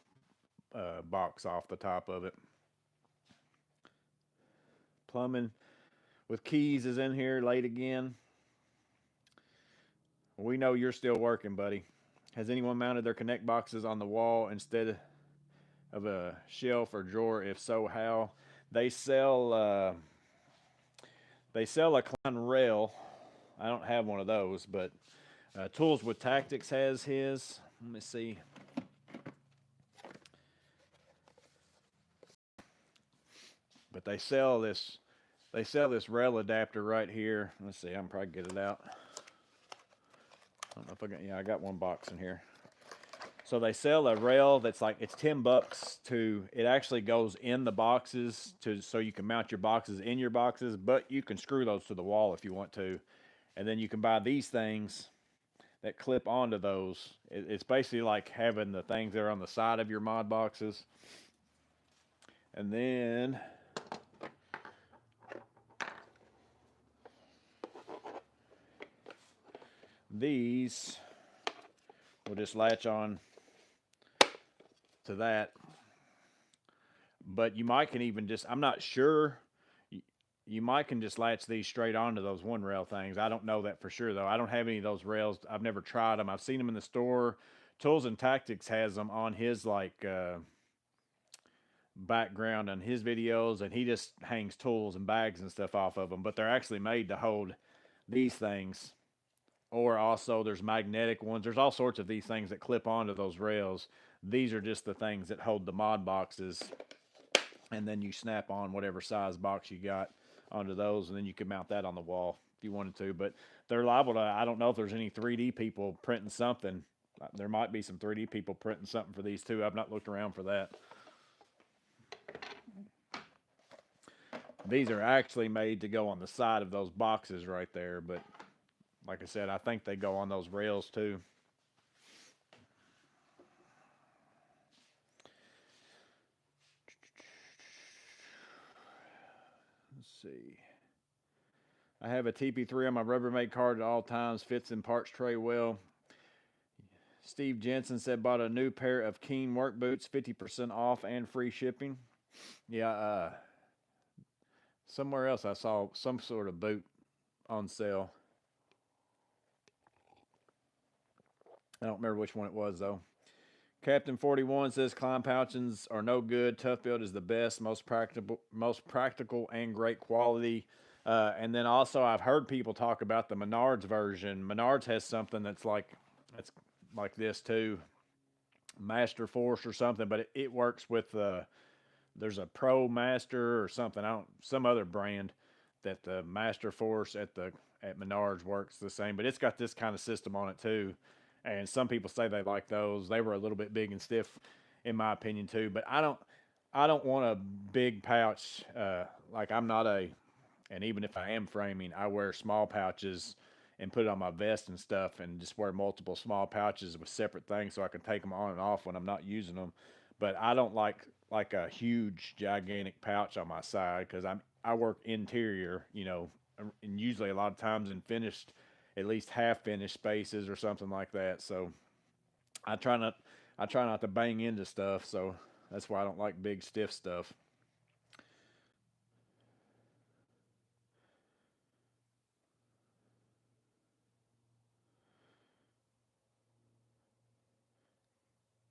box off the top of it. Plumbing with keys is in here late again. We know you're still working, buddy. Has anyone mounted their connect boxes on the wall instead of a shelf or drawer? If so, how? They sell uh, they sell a Klein rail. I don't have one of those, but Tools with Tactics has his. Let me see. But they sell this rail adapter right here. Let's see, I'm probably get it out. I don't know if I got, yeah, I got one box in here. So they sell a rail that's like, it's $10 to, it actually goes in the boxes to, so you can mount your boxes in your boxes, but you can screw those to the wall if you want to. And then you can buy these things that clip onto those. It's basically like having the things that are on the side of your mod boxes. And then these will just latch on to that. But you might can even just, I'm not sure, you might can just latch these straight onto those one rail things. I don't know that for sure though. I don't have any of those rails. I've never tried them. I've seen them in the store. Tools and Tactics has them on his like background on his videos, and he just hangs tools and bags and stuff off of them. But they're actually made to hold these things. Or also there's magnetic ones. There's all sorts of these things that clip onto those rails. These are just the things that hold the mod boxes, and then you snap on whatever size box you got onto those, and then you can mount that on the wall if you wanted to. But they're liable to, I don't know if there's any 3D people printing something. There might be some 3D people printing something for these too. I've not looked around for that. These are actually made to go on the side of those boxes right there, but like I said, I think they go on those rails too. Let's see. I have a TP3 on my Rubbermaid card at all times. Fits in parts tray well. Steve Jensen said bought a new pair of Keen work boots, 50% off and free shipping. Yeah, somewhere else I saw some sort of boot on sale. I don't remember which one it was though. Captain 41 says Klein pouches are no good. Tough Build is the best, most practical and great quality. And then also I've heard people talk about the Menards version. Menards has something that's like this too, Master Force or something, but it works with there's a Pro Master or something. Some other brand that the Master Force at Menards works the same, but it's got this kind of system on it too. And some people say they like those. They were a little bit big and stiff, in my opinion too. But I don't want a big pouch. Like I'm not a, and even if I am framing, I wear small pouches and put it on my vest and stuff, and just wear multiple small pouches with separate things so I can take them on and off when I'm not using them. But I don't like a huge gigantic pouch on my side because I work interior, you know, and usually a lot of times in finished, at least half finished spaces or something like that. So I try not I try not to bang into stuff, so that's why I don't like big stiff stuff.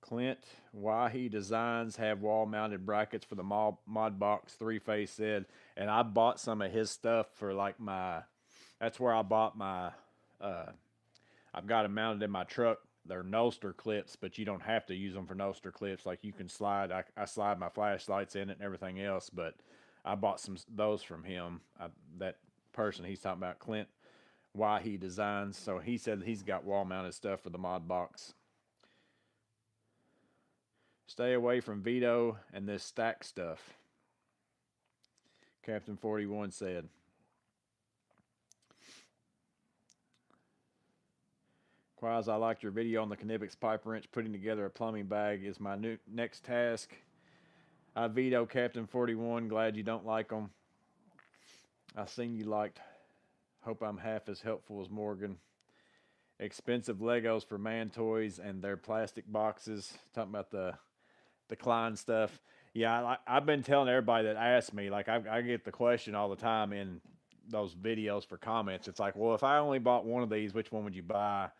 Clint Wahi Designs have wall mounted brackets for the Mod Box 3-phase said, and I bought some of his stuff for like that's where I bought my, uh, I've got them mounted in my truck. They're Noster clips, but you don't have to use them for Noster clips. Like you can I slide my flashlights in it and everything else, but I bought some those from him. That person he's talking about, Clint Wahi Designs. So he said he's got wall mounted stuff for the Mod Box. Stay away from Vito and this stack stuff, Captain 41 said. Quaz, I liked your video on the Knipex pipe wrench. Putting together a plumbing bag is my next task. I veto Captain 41. Glad you don't like them. I seen you liked. Hope I'm half as helpful as Morgan. Expensive Legos for man toys and their plastic boxes. Talking about the Klein stuff. Yeah, I've been telling everybody that asks me, like I get the question all the time in those videos for comments. It's like, well, if I only bought one of these, which one would you buy?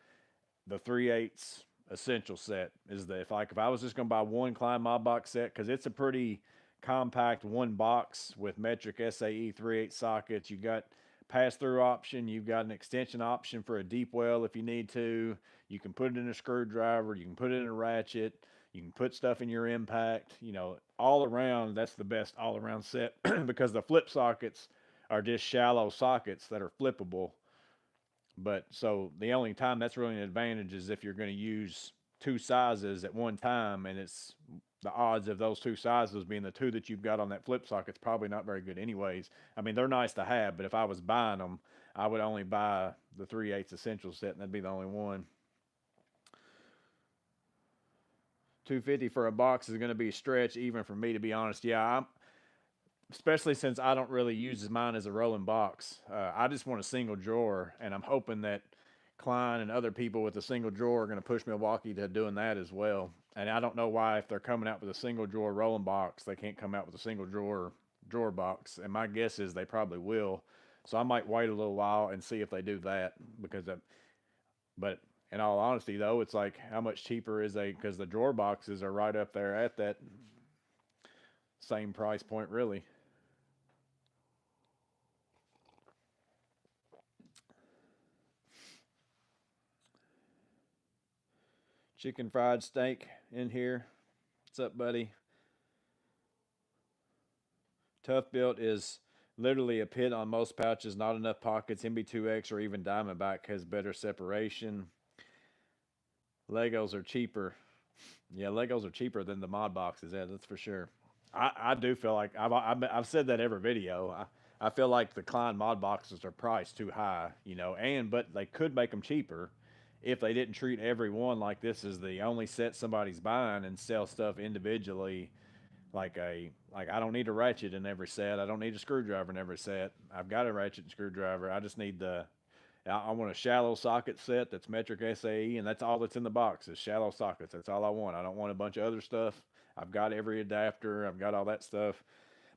The 3/8 essential set is the if I was just gonna buy one Klein Mod Box set, because it's a pretty compact one box with metric SAE 3/8 sockets. You got pass-through option, you've got an extension option for a deep well if you need to. You can put it in a screwdriver, you can put it in a ratchet, you can put stuff in your impact. You know, all around, that's the best all-around set because the flip sockets are just shallow sockets that are flippable. But so the only time that's really an advantage is if you're going to use two sizes at one time, and it's the odds of those two sizes being the two that you've got on that flip socket's probably not very good anyways. I mean, they're nice to have, but if I was buying them, I would only buy the 3/8 essential set, and that'd be the only one. $250 for a box is going to be a stretch, even for me, to be honest. Yeah, especially since I don't really use mine as a rolling box. I just want a single drawer, and I'm hoping that Klein and other people with a single drawer are going to push Milwaukee to doing that as well. And I don't know why, if they're coming out with a single drawer rolling box, they can't come out with a single drawer box. And my guess is they probably will. So I might wait a little while and see if they do that, because but in all honesty though, it's like, how much cheaper is they, because the drawer boxes are right up there at that same price point really. Chicken fried steak in here. What's up, buddy? Tough Built is literally a pit on most pouches, not enough pockets. MB2X or even Diamondback has better separation. Legos are cheaper. Yeah, Legos are cheaper than the mod boxes. Yeah, that's for sure. I do feel like I've said that every video. I feel like the Klein mod boxes are priced too high, you know, but they could make them cheaper if they didn't treat every one like this is the only set somebody's buying and sell stuff individually. Like I don't need a ratchet in every set. I don't need a screwdriver in every set. I've got a ratchet and screwdriver. I just need I want a shallow socket set that's metric SAE, and that's all that's in the box is shallow sockets. That's all I want. I don't want a bunch of other stuff. I've got every adapter. I've got all that stuff,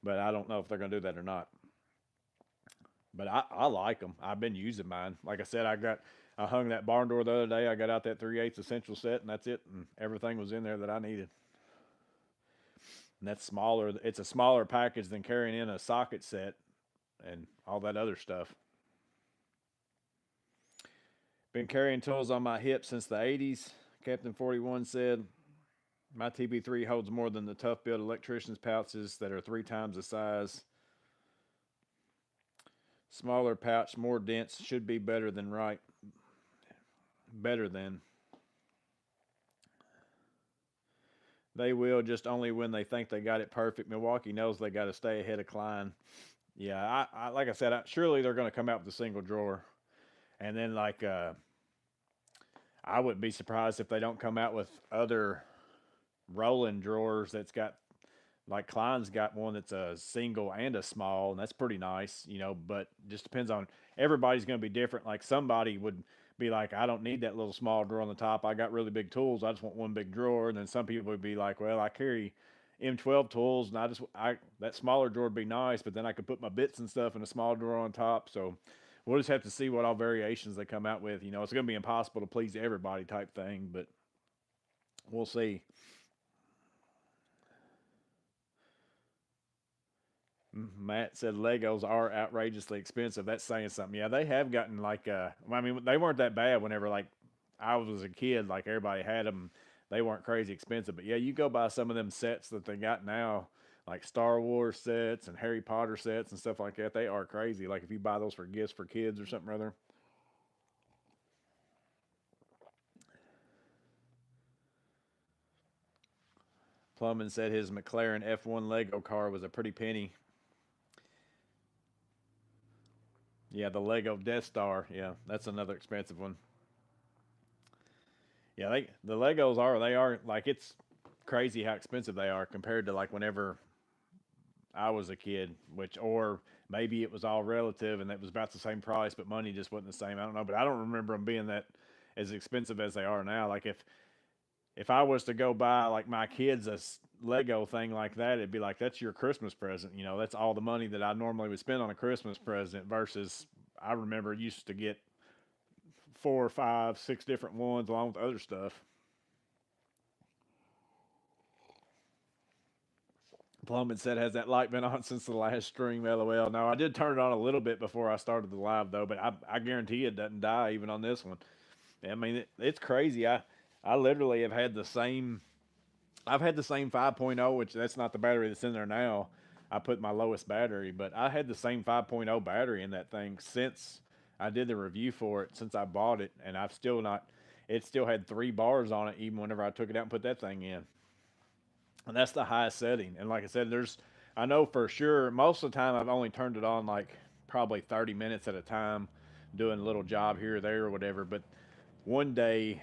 but I don't know if they're going to do that or not. But I like them. I've been using mine. Like I said, I hung that barn door the other day. I got out that 3/8 essential set, and that's it. And everything was in there that I needed. And that's smaller. It's a smaller package than carrying in a socket set and all that other stuff. Been carrying tools on my hip since the 80s. Captain 41 said, my TB3 holds more than the Tough Built electrician's pouches that are 3 times the size. Smaller pouch, more dense, should be better than right. Better than. They will, just only when they think they got it perfect. Milwaukee knows they got to stay ahead of Klein. Yeah, I like I said, surely they're going to come out with a single drawer. And then I wouldn't be surprised if they don't come out with other rolling drawers that's got, like Klein's got one that's a single and a small, and that's pretty nice, you know, but just depends on, everybody's going to be different. Like somebody would be like, I don't need that little small drawer on the top. I got really big tools. I just want one big drawer. And then some people would be like, well, I carry M12 tools, and that smaller drawer would be nice, but then I could put my bits and stuff in a small drawer on top. So we'll just have to see what all variations they come out with. You know, it's going to be impossible to please everybody type thing, but we'll see. Matt said Legos are outrageously expensive. That's saying something. Yeah, they have gotten I mean, they weren't that bad whenever I was a kid. Like everybody had them. They weren't crazy expensive. But yeah, you go buy some of them sets that they got now, like Star Wars sets and Harry Potter sets and stuff like that. They are crazy. Like if you buy those for gifts for kids or something or other. Plumman said his McLaren F1 Lego car was a pretty penny. Yeah, the Lego Death Star. Yeah, that's another expensive one. Yeah, the Legos are like it's crazy how expensive they are compared to like whenever I was a kid, which or maybe it was all relative and it was about the same price, but money just wasn't the same. I don't know, but I don't remember them being that as expensive as they are now. Like if I was to go buy like my kids Lego thing like that, it'd be like that's your Christmas present. You know, that's all the money that I normally would spend on a Christmas present. Versus I remember used to get four or five, six different ones along with other stuff. Plummet said, "Has that light been on since the last stream?" LOL. No, I did turn it on a little bit before I started the live though, but I guarantee it doesn't die even on this one. I mean, it's crazy. I literally have had the same. I've had the same 5.0, which that's not the battery that's in there now. I put my lowest battery, but I had the same 5.0 battery in that thing since I did the review for it, since I bought it, and I've still not. It still had 3 bars on it, even whenever I took it out and put that thing in, and that's the highest setting. And like I said, I know for sure, most of the time I've only turned it on like probably 30 minutes at a time, doing a little job here or there or whatever. But one day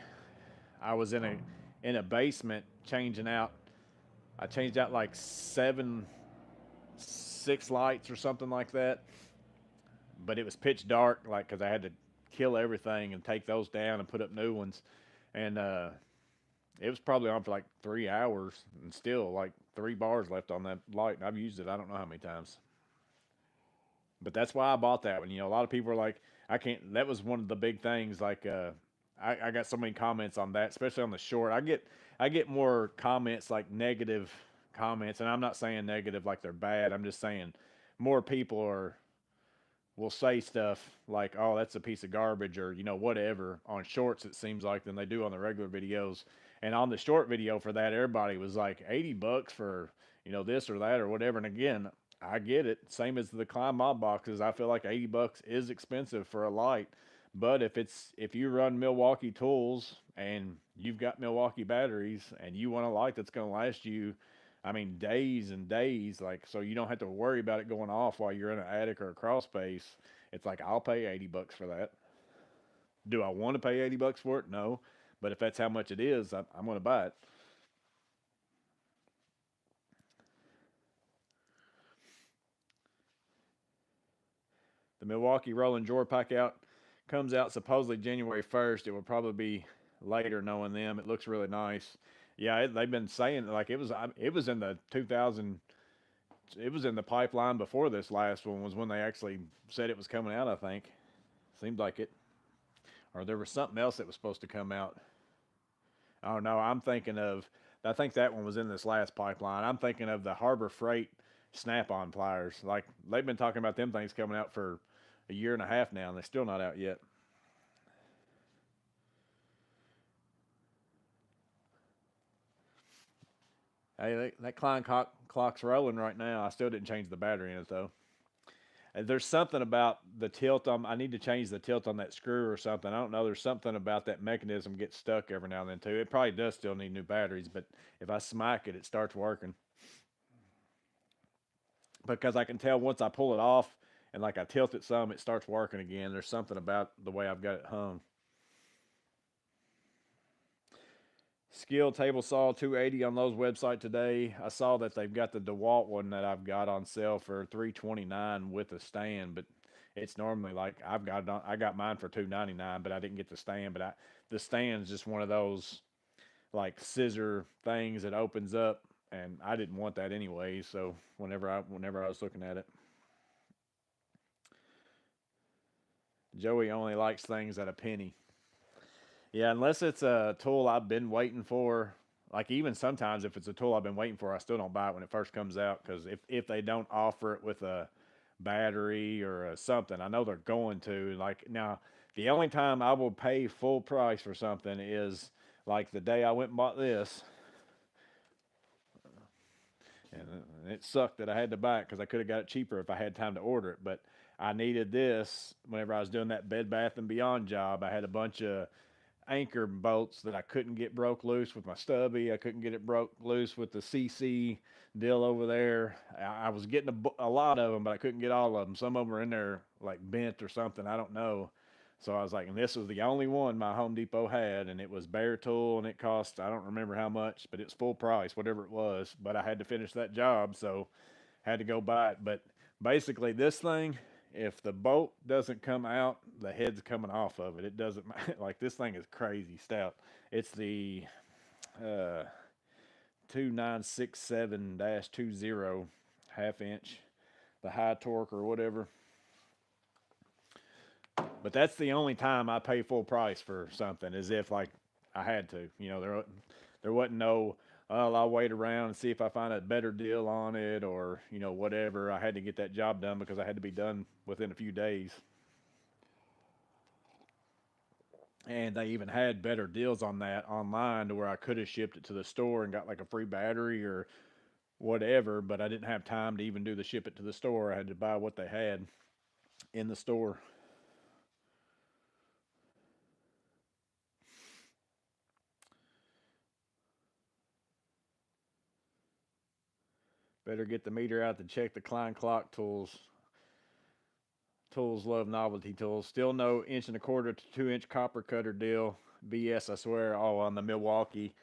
I was in a basement changing out. I changed out like six lights or something like that. But it was pitch dark, like because I had to kill everything and take those down and put up new ones. And it was probably on for like 3 hours, and still like 3 bars left on that light. And I've used it I don't know how many times. But that's why I bought that one. You know, a lot of people are like, I can't. That was one of the big things. Like, I got so many comments on that, especially on the short. I get more comments like negative comments, and I'm not saying negative like they're bad. I'm just saying more people are will say stuff like, "Oh, that's a piece of garbage," or whatever on shorts. It seems like than they do on the regular videos. And on the short video for that, everybody was like $80 for this or that or whatever. And again, I get it. Same as the Climb Mob boxes. I feel like $80 is expensive for a light. But if you run Milwaukee tools and you've got Milwaukee batteries and you want a light that's going to last you, I mean, days and days, like, so you don't have to worry about it going off while you're in an attic or a crawl space. It's like, I'll pay $80 for that. Do I want to pay $80 for it? No. But if that's how much it is, I'm going to buy it. The Milwaukee Rolling Drawer Pack out comes out supposedly January 1st. It will probably be later knowing them. It looks really nice. Yeah, they've been saying like it was in the 2000, it was in the pipeline before this last one was when they actually said it was coming out, I think. Seemed like it. Or there was something else that was supposed to come out. Oh no, I think that one was in this last pipeline. I'm thinking of the Harbor Freight snap-on pliers. Like they've been talking about them things coming out for a year and a half now, and they're still not out yet. Hey, that Klein clock's rolling right now. I still didn't change the battery in it though. And there's something about the tilt on. I need to change the tilt on that screw or something. I don't know. There's something about that mechanism gets stuck every now and then too. It probably does still need new batteries, but if I smack it, it starts working because I can tell once I pull it off and like I tilt it some, it starts working again. There's something about the way I've got it hung. Skill table saw 280 on Lowe's website today. I saw that they've got the DeWalt one that I've got on sale for 329 with a stand, but it's normally like I got mine for 299, but I didn't get the stand. But the stand's just one of those like scissor things that opens up, and I didn't want that anyway. So whenever I was looking at it, Joey only likes things at a penny. Yeah, unless it's a tool I've been waiting for. Like even sometimes if it's a tool I've been waiting for, I still don't buy it when it first comes out because if they don't offer it with a battery or something, I know they're going to. Like now, the only time I will pay full price for something is like the day I went and bought this, and it sucked that I had to buy it because I could have got it cheaper if I had time to order it. But I needed this whenever I was doing that Bed Bath and Beyond job. I had a bunch of anchor bolts that I couldn't get broke loose with my stubby. I couldn't get it broke loose with the CC deal over there. I was getting a lot of them, but I couldn't get all of them. Some of them were in there like bent or something. I don't know. So I was like, and this was the only one my Home Depot had, and it was bare tool, and it cost, I don't remember how much, but it was full price, whatever it was. But I had to finish that job, so had to go buy it. But basically, this thing, if the bolt doesn't come out, the head's coming off of it. It doesn't like this thing is crazy stout. It's the uh, 2967-20 half inch, the high torque or whatever. But that's the only time I pay full price for something, is if like I had to. There wasn't no, well, I'll wait around and see if I find a better deal on it, or whatever. I had to get that job done because I had to be done within a few days. And they even had better deals on that online to where I could have shipped it to the store and got like a free battery or whatever, but I didn't have time to even do the ship it to the store. I had to buy what they had in the store. Better get the meter out to check the Klein clock tools. Tools love novelty tools. Still no inch and a quarter to 2 inch copper cutter deal. BS, I swear. Oh, on the Milwaukee.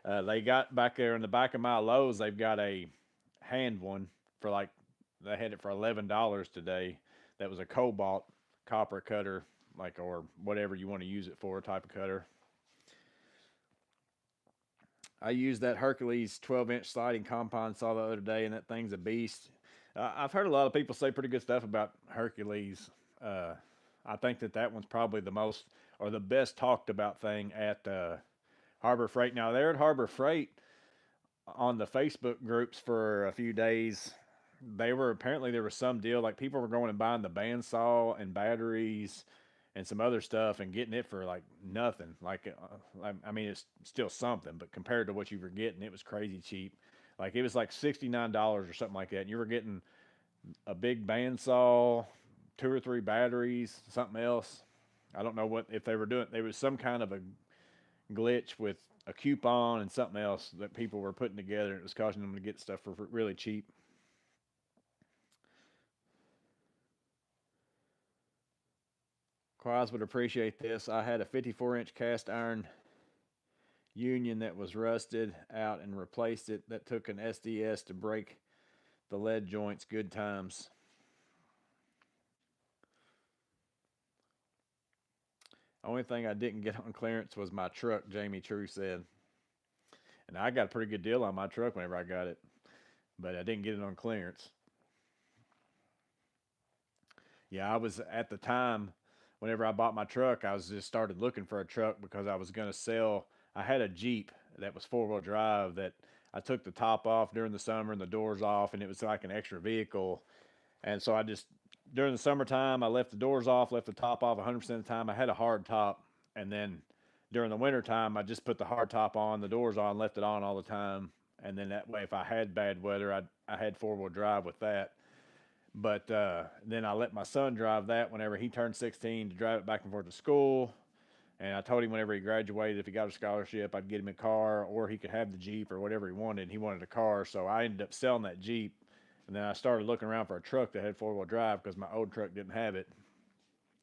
They got back there in the back of my Lowe's, they've got a hand one for like, they had it for $11 today. That was a Cobalt copper cutter, like, or whatever you want to use it for, type of cutter. I used that Hercules 12-inch sliding compound saw the other day, and that thing's a beast. I've heard a lot of people say pretty good stuff about Hercules. Uh, I think that one's probably the most or the best talked about thing at Harbor Freight. Now, there at Harbor Freight, on the Facebook groups for a few days, they were apparently there was some deal like people were going and buying the bandsaw and batteries and some other stuff and getting it for like nothing. Like, I mean, it's still something, but compared to what you were getting, it was crazy cheap. Like it was like $69 or something like that. And you were getting a big bandsaw, two or three batteries, something else. I don't know what if they were doing. There was some kind of a glitch with a coupon and something else that people were putting together. And it was causing them to get stuff for really cheap. Quaz would appreciate this. I had a 54-inch cast iron union that was rusted out and replaced it. That took an SDS to break the lead joints. Good times. Only thing I didn't get on clearance was my truck, Jamie True said. And I got a pretty good deal on my truck whenever I got it, but I didn't get it on clearance. Yeah, I was at the time, whenever I bought my truck, I was just started looking for a truck because I was going to sell. I had a Jeep that was 4-wheel drive that I took the top off during the summer and the doors off, and it was like an extra vehicle. And so I just, during the summertime, I left the doors off, left the top off 100% of the time. I had a hard top. And then during the wintertime, I just put the hard top on, the doors on, left it on all the time. And then that way, if I had bad weather, I had 4-wheel drive with that. But then I let my son drive that whenever he turned 16 to drive it back and forth to school. And I told him whenever he graduated, if he got a scholarship, I'd get him a car or he could have the Jeep or whatever he wanted. He wanted a car. So I ended up selling that Jeep. And then I started looking around for a truck that had 4-wheel drive because my old truck didn't have it.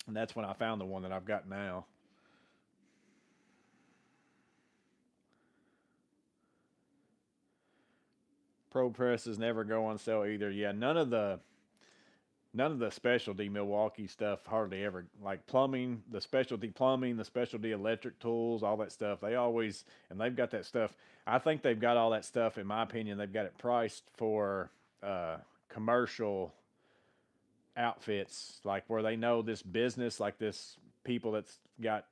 And that's when I found the one that I've got now. Pro presses never go on sale either. Yeah, none of the specialty Milwaukee stuff hardly ever, like plumbing, the specialty electric tools, all that stuff. They always, and they've got that stuff. I think they've got all that stuff. In my opinion, they've got it priced for commercial outfits, like where they know this business, like this people that's got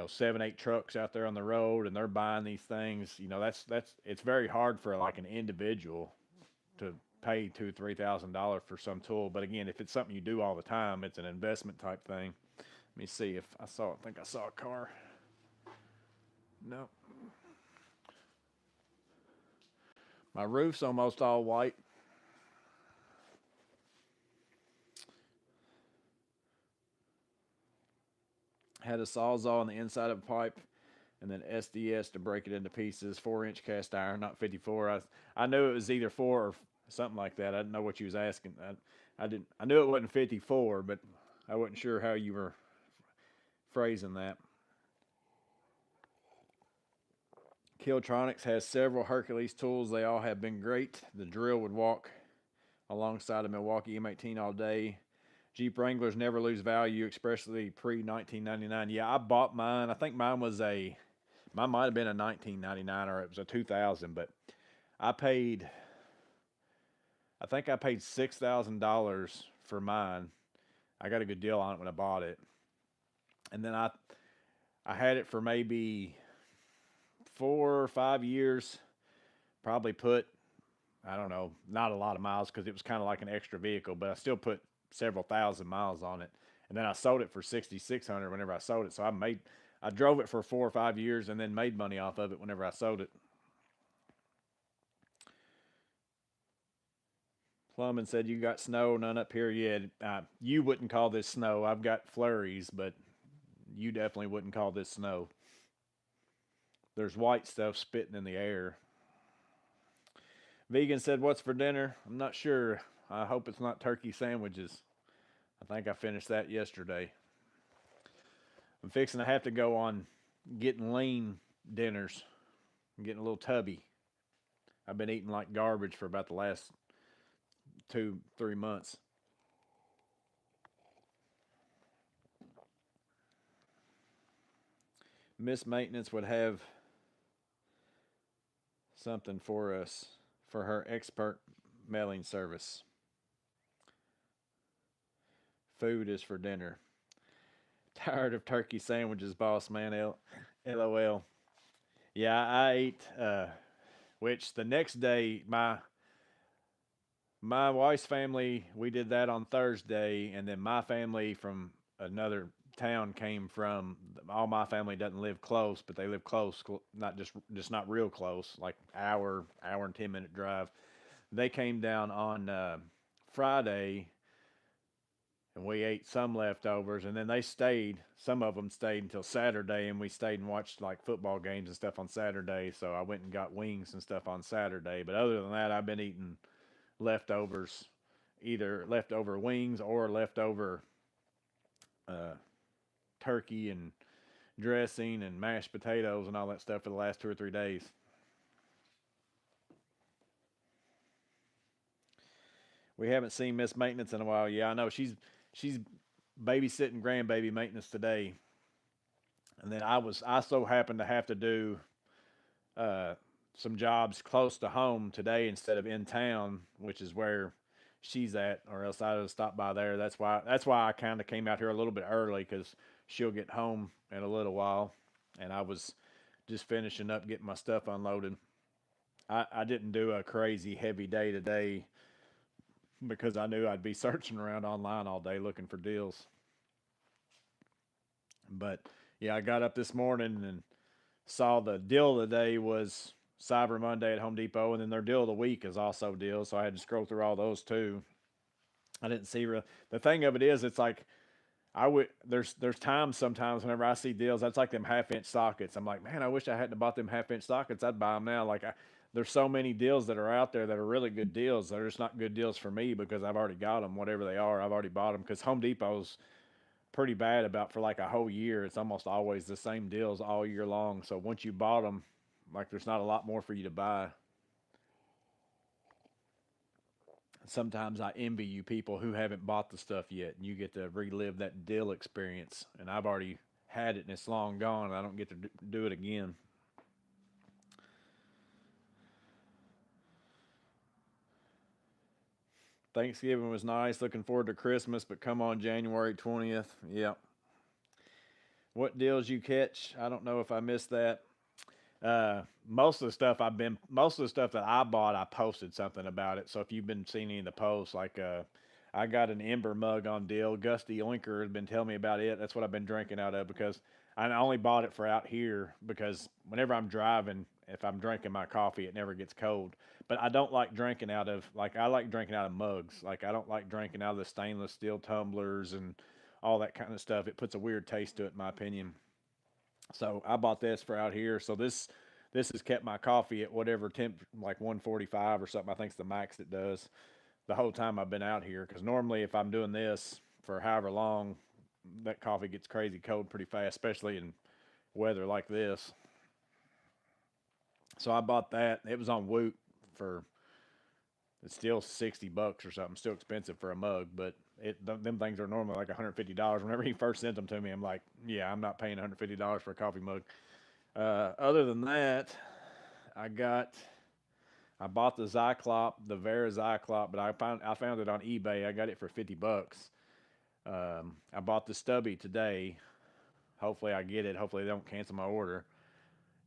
7, 8 trucks out there on the road, and they're buying these things. That's it's very hard for like an individual to pay $2,000 to $3,000 for some tool. But again, if it's something you do all the time, it's an investment type thing. Let me see if I saw. I think I saw a car. No, my roof's almost all white. Had a sawzall on the inside of a pipe, and then SDS to break it into pieces. 4-inch cast iron, not 54. I knew it was either 4 or something like that. I didn't know what you was asking. I didn't. I knew it wasn't 54, but I wasn't sure how you were phrasing that. Killtronics has several Hercules tools. They all have been great. The drill would walk alongside a Milwaukee M18 all day. Jeep Wranglers never lose value, especially pre-1999. Yeah, I bought mine. I think mine might have been a 1999 or it was a 2000, but I think I paid $6,000 for mine. I got a good deal on it when I bought it. And then I had it for maybe 4 or 5 years. Probably put, I don't know, not a lot of miles because it was kind of like an extra vehicle, but I still put several thousand miles on it. And then I sold it for $6,600 whenever I sold it. So I drove it for 4 or 5 years and then made money off of it whenever I sold it. Plumman said, you got snow, none up here yet. You wouldn't call this snow. I've got flurries, but you definitely wouldn't call this snow. There's white stuff spitting in the air. Vegan said, what's for dinner? I'm not sure. I hope it's not turkey sandwiches. I think I finished that yesterday. I'm fixing to have to go on getting lean dinners. I'm getting a little tubby. I've been eating like garbage for about the last 2-3 months. Miss Maintenance would have something for us for her expert mailing service. Food is for dinner. Tired of turkey sandwiches, boss man. LOL. Yeah, I ate. Which the next day, my wife's family, we did that on Thursday, and then my family from another town came from. All my family doesn't live close, but they live close, not just not real close, like hour and 10-minute drive. They came down on Friday, and we ate some leftovers, and then they stayed. Some of them stayed until Saturday, and we stayed and watched like football games and stuff on Saturday. So I went and got wings and stuff on Saturday. But other than that, I've been eating leftovers, either leftover wings or leftover turkey and dressing and mashed potatoes and all that stuff for the last 2 or 3 days. We haven't seen Miss Maintenance in a while. Yeah, I know she's babysitting grandbaby maintenance today. And then I so happened to have to do some jobs close to home today instead of in town, which is where she's at, or else I'd have stopped by there. That's why I kind of came out here a little bit early, because she'll get home in a little while, and I was just finishing up getting my stuff unloaded. I didn't do a crazy heavy day today because I knew I'd be searching around online all day looking for deals. But yeah, I got up this morning and saw the deal of the day was Cyber Monday at Home Depot, and then their deal of the week is also deal. So I had to scroll through all those too. I didn't see the thing of it is, it's like there's times sometimes whenever I see deals, that's like them 1/2 inch sockets. I'm like, man, I wish I hadn't bought them 1/2 inch sockets. I'd buy them now. There's so many deals that are out there that are really good deals. They're just not good deals for me because I've already got them. Whatever they are, I've already bought them, because Home Depot's pretty bad about for like a whole year. It's almost always the same deals all year long. So once you bought them, like there's not a lot more for you to buy. Sometimes I envy you people who haven't bought the stuff yet, and you get to relive that deal experience. And I've already had it, and it's long gone. And I don't get to do it again. Thanksgiving was nice. Looking forward to Christmas, but come on January 20th. Yep. What deals you catch? I don't know if I missed that. Most of the stuff that I bought, I posted something about it. So if you've been seeing any of the posts, like I got an Ember mug on deal. Gusty Oinker has been telling me about it. That's what I've been drinking out of, because I only bought it for out here because whenever I'm driving, if I'm drinking my coffee, it never gets cold. But I don't like drinking out of, like, I like drinking out of mugs. Like, I don't like drinking out of the stainless steel tumblers and all that kind of stuff. It puts a weird taste to it, in my opinion. So I bought this for out here. So this has kept my coffee at whatever temp, like 145 or something. I think it's the max it does the whole time I've been out here. Because normally, if I'm doing this for however long, that coffee gets crazy cold pretty fast, especially in weather like this. So I bought that. It was on Woot for, it's still $60 or something. Still expensive for a mug, but them things are normally like $150. Whenever he first sent them to me, I'm like, yeah, I'm not paying $150 for a coffee mug. Other than that, I got I bought the Zyklop, the Vera Zyklop, but I found it on eBay. I got it for $50. I bought the Stubby today. Hopefully I get it. Hopefully they don't cancel my order.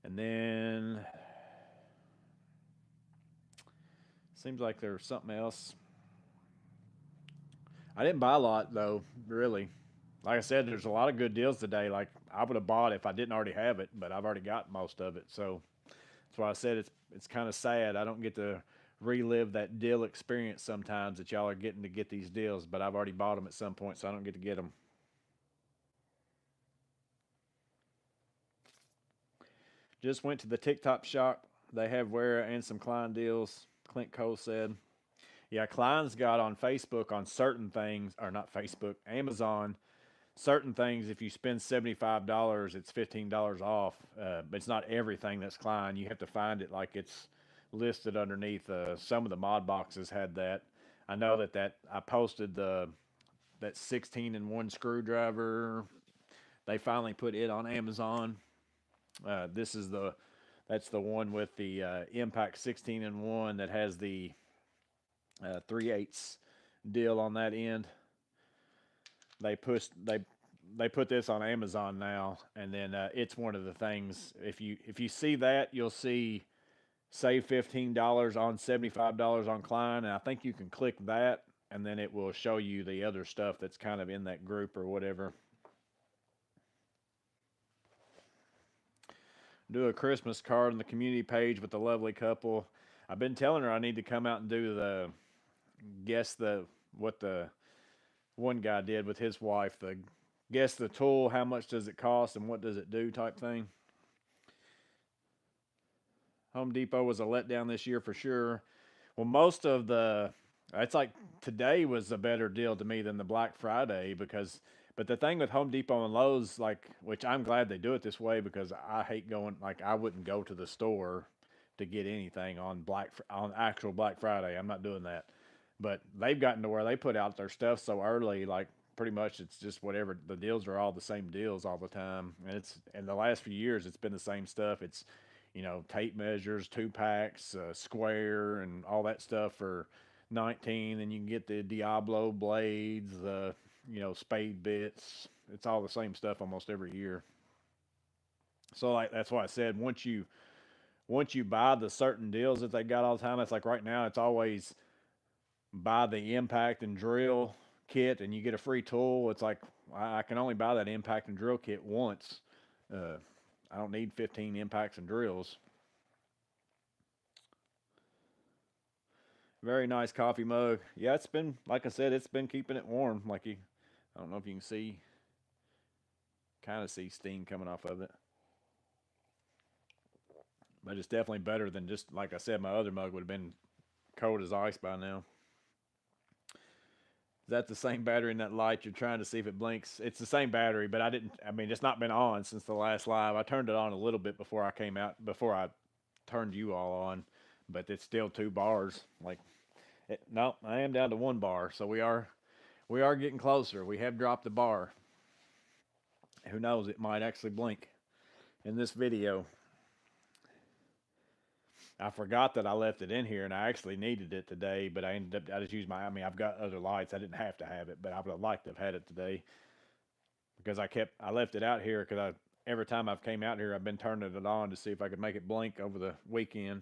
And then seems like there's something else. I didn't buy a lot though, really. Like I said, there's a lot of good deals today. Like I would have bought if I didn't already have it, but I've already got most of it. So that's why I said it's kind of sad. I don't get to relive that deal experience sometimes that y'all are getting to get these deals, but I've already bought them at some point, so I don't get to get them. Just went to the TikTok shop. They have Wera and some Klein deals. Clint Cole said, "Yeah, Klein's got on Facebook on certain things, or not Facebook, Amazon. Certain things, if you spend $75, it's $15 off. But it's not everything that's Klein. You have to find it like it's listed underneath. Some of the mod boxes had that. I know that I posted that 16 in one screwdriver. They finally put it on Amazon. This is that's the one with the Impact 16 in one that has the 3/8 deal on that end. They pushed they put this on Amazon now, and then it's one of the things. If you see that, you'll see save $15 on $75 on Klein, and I think you can click that, and then it will show you the other stuff that's kind of in that group or whatever. Do a Christmas card on the community page with the lovely couple. I've been telling her I need to come out and do the guess the what the one guy did with his wife, the guess the tool, how much does it cost and what does it do type thing. Home Depot was a letdown this year for sure. Well, most of it's like today was a better deal to me than the Black Friday but the thing with Home Depot and Lowe's, like, which I'm glad they do it this way because I hate going, like, I wouldn't go to the store to get anything on actual Black Friday. I'm not doing that. But they've gotten to where they put out their stuff so early, like pretty much it's just whatever the deals are all the same deals all the time. And it's in the last few years it's been the same stuff. It's tape measures, 2 packs, square, and all that stuff for 19. And you can get the Diablo blades, the spade bits. It's all the same stuff almost every year. So like that's why I said once you buy the certain deals that they got all the time, it's like right now it's always buy the impact and drill kit and you get a free tool. It's like I can only buy that impact and drill kit once. Uh, I don't need 15 impacts and drills. Very nice coffee mug. Yeah, it's been, like I said, it's been keeping it warm. I don't know if you can kind of see steam coming off of it, but it's definitely better than just like I said. My other mug would have been cold as ice by now. Is that the same battery in that light you're trying to see if it blinks? It's the same battery, but I mean, it's not been on since the last live. I turned it on a little bit before I came out, before I turned you all on, but it's still 2 bars. No, I am down to 1 bar, so we are getting closer. We have dropped the bar. Who knows? It might actually blink in this video. I forgot that I left it in here, and I actually needed it today, but I just used I mean, I've got other lights. I didn't have to have it, but I would have liked to have had it today because I left it out here because every time I've came out here, I've been turning it on to see if I could make it blink over the weekend.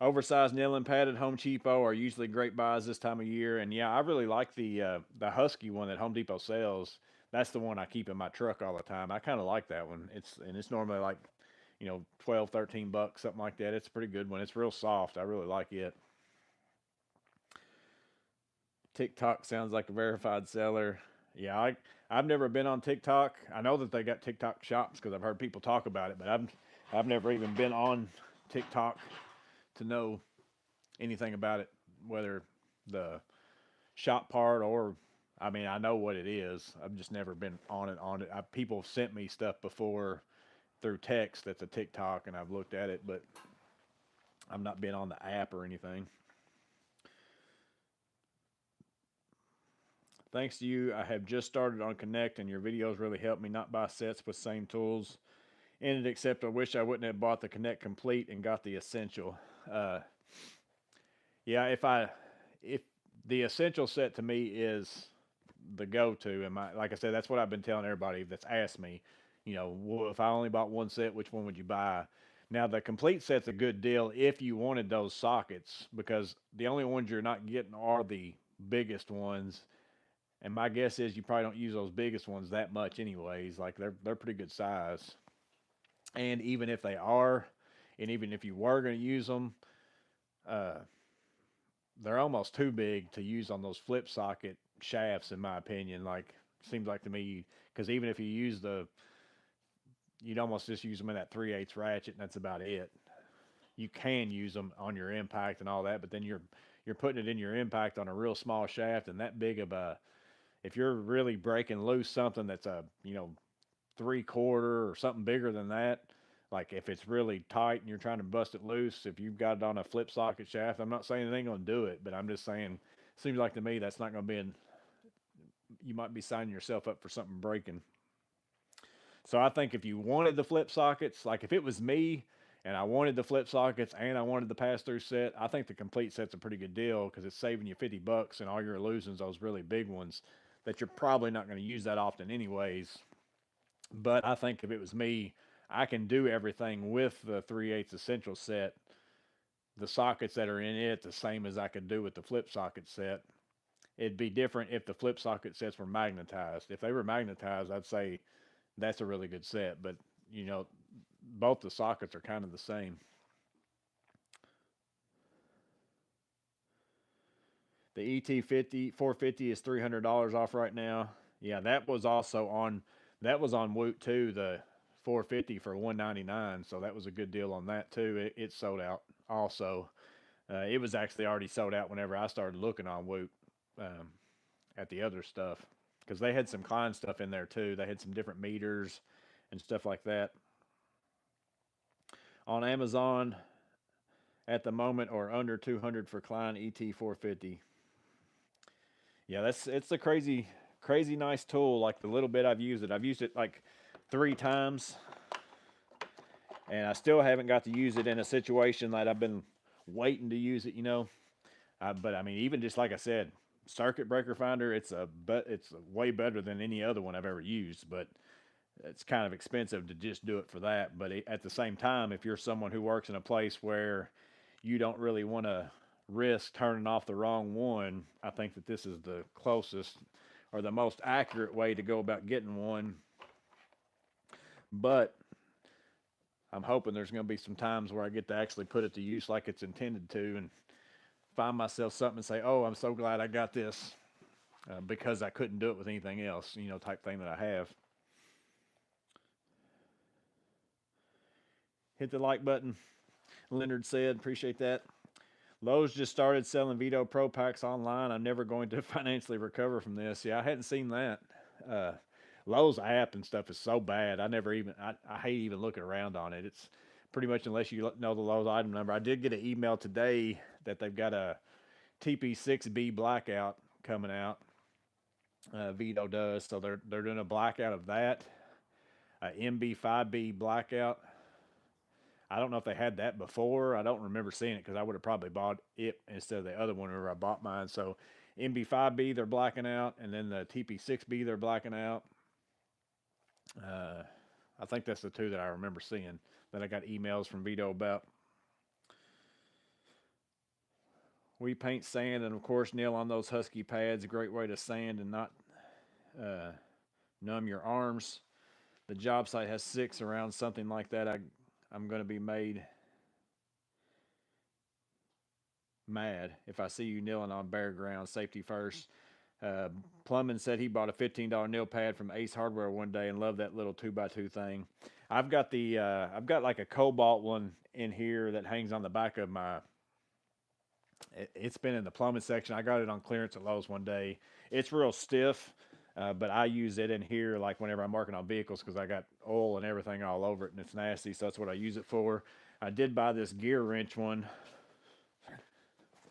Oversized nil and padded Home Cheapo are usually great buys this time of year, and yeah, I really like the Husky one that Home Depot sells. That's the one I keep in my truck all the time. I kind of like that one. It's normally like 12, $13, something like that. It's a pretty good one. It's real soft. I really like it. TikTok sounds like a verified seller. Yeah, I've never been on TikTok. I know that they got TikTok shops because I've heard people talk about it, but I've never even been on TikTok to know anything about it, whether the shop part or I mean, I know what it is. I've just never been on it. People have sent me stuff before through text that's a TikTok, and I've looked at it, but I've not been on the app or anything. Thanks to you, I have just started on Connect, and your videos really helped me not buy sets with same tools in it. Except I wish I wouldn't have bought the Connect Complete and got the Essential. Uh, yeah, if the Essential set to me is the go-to, and like I said, that's what I've been telling everybody that's asked me. Well, if I only bought one set, which one would you buy? Now the complete set's a good deal if you wanted those sockets, because the only ones you're not getting are the biggest ones, and my guess is you probably don't use those biggest ones that much anyways. Like they're pretty good size. And even if they are, and even if you were going to use them, uh, they're almost too big to use on those flip socket shafts, in my opinion. Like, seems like to me, because even if you use you'd almost just use them in that 3/8 ratchet, and that's about it. You can use them on your impact and all that, but then you're putting it in your impact on a real small shaft, and that big of a, if you're really breaking loose something that's a 3/4 or something bigger than that, like if it's really tight and you're trying to bust it loose, if you've got it on a flip socket shaft, I'm not saying it ain't going to do it, but I'm just saying, seems like to me that's not going to be you might be signing yourself up for something breaking. So I think if you wanted the flip sockets, like if it was me and I wanted the flip sockets and I wanted the pass through set, I think the complete set's a pretty good deal because it's saving you $50 and all you're losing is those really big ones that you're probably not going to use that often anyways. But I think if it was me, I can do everything with the 3/8 essential set. The sockets that are in it, the same as I could do with the flip socket set. It'd be different if the flip socket sets were magnetized. If they were magnetized, I'd say that's a really good set. But you know, both the sockets are kind of the same. The ET50 450 is $300 off right now. Yeah, that was on Woot too. The 450 for 199, so that was a good deal on that too. It sold out also. It was actually already sold out whenever I started looking on Woot, um, at the other stuff, because they had some Klein stuff in there too. They had some different meters and stuff like that on Amazon at the moment, or under 200 for Klein ET450. Yeah, it's a crazy nice tool. Like the little bit I've used it like 3 times, and I still haven't got to use it in a situation that I've been waiting to use it. But I mean, even just like I said, circuit breaker finder, it's way better than any other one I've ever used. But it's kind of expensive to just do it for that. But at the same time, if you're someone who works in a place where you don't really want to risk turning off the wrong one, I think that this is the closest or the most accurate way to go about getting one. But I'm hoping there's going to be some times where I get to actually put it to use like it's intended to, and find myself something and say, "Oh, I'm so glad I got this because I couldn't do it with anything else," type thing that I have. Hit the like button. Leonard said, appreciate that. Lowe's just started selling Vito Pro Packs online. I'm never going to financially recover from this. Yeah, I hadn't seen that. Uh, Lowe's app and stuff is so bad. I hate even looking around on it. It's pretty much, unless you know the Lowe's item number. I did get an email today that they've got a TP6B blackout coming out. Vito does, so they're doing a blackout of that. MB5B blackout. I don't know if they had that before. I don't remember seeing it because I would have probably bought it instead of the other one whenever I bought mine. So MB5B they're blacking out, and then the TP6B they're blacking out. Uh, I think that's the two that I remember seeing that I got emails from Vito about. We paint sand, and of course nail on those Husky pads. A great way to sand and not uh, numb your arms. The job site has 6 around something like that. I'm going to be made mad if I see you kneeling on bare ground. Safety first. Uh, Plumman said he bought a $15 nail pad from Ace Hardware one day and loved that little 2x2 thing. I've got like a Cobalt one in here that hangs on the back of my. It's been in the plumbing section. I got it on clearance at Lowe's one day. It's real stiff, but I use it in here like whenever I'm working on vehicles because I got oil and everything all over it and it's nasty. So that's what I use it for. I did buy this gear wrench one.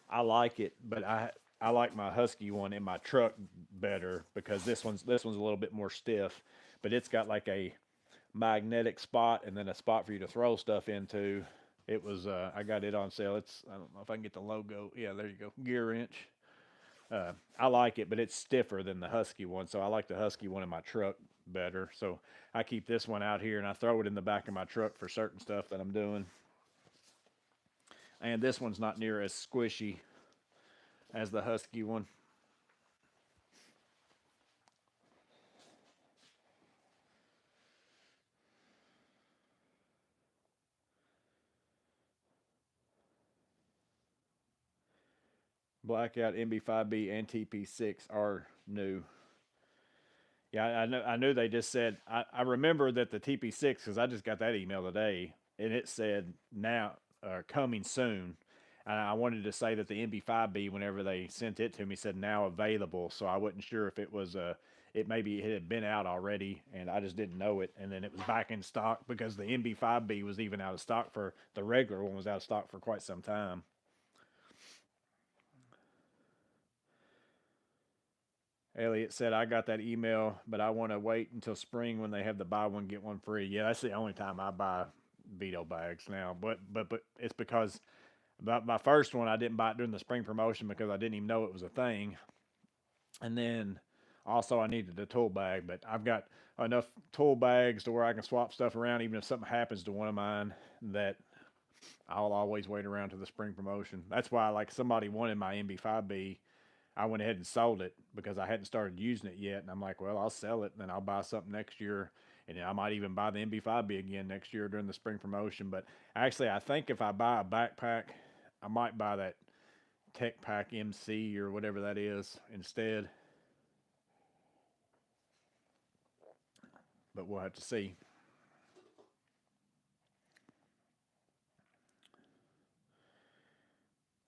I like it, but I like my Husky one in my truck better because this one's a little bit more stiff, but it's got like a magnetic spot and then a spot for you to throw stuff into. It was I got it on sale. It's I don't know if I can get the logo. Yeah, there you go. Gear wrench. I like it, but it's stiffer than the Husky one, so I like the Husky one in my truck better. So I keep this one out here and I throw it in the back of my truck for certain stuff that I'm doing. And this one's not near as squishy as the Husky one. Blackout MB5B and TP6 are new. Yeah, I knew they just said. I remember that the TP6 because I just got that email today, and it said now coming soon. And I wanted to say that the MB5B, whenever they sent it to me, said now available. So I wasn't sure if it was it maybe it had been out already, and I just didn't know it. And then it was back in stock because the MB5B was even out of stock for the regular one was out of stock for quite some time. Elliot said, I got that email, but I want to wait until spring when they have the buy one, get one free. Yeah, that's the only time I buy Vito bags now. But it's because my first one, I didn't buy it during the spring promotion because I didn't even know it was a thing. And then also, I needed a tool bag, but I've got enough tool bags to where I can swap stuff around, even if something happens to one of mine, that I'll always wait around to the spring promotion. That's why, like, somebody wanted my MB5B. I went ahead and sold it because I hadn't started using it yet. And I'm like, well, I'll sell it and then I'll buy something next year. And I might even buy the MB5B again next year during the spring promotion. But actually, I think if I buy a backpack, I might buy that Tech Pack MC or whatever that is instead. But we'll have to see.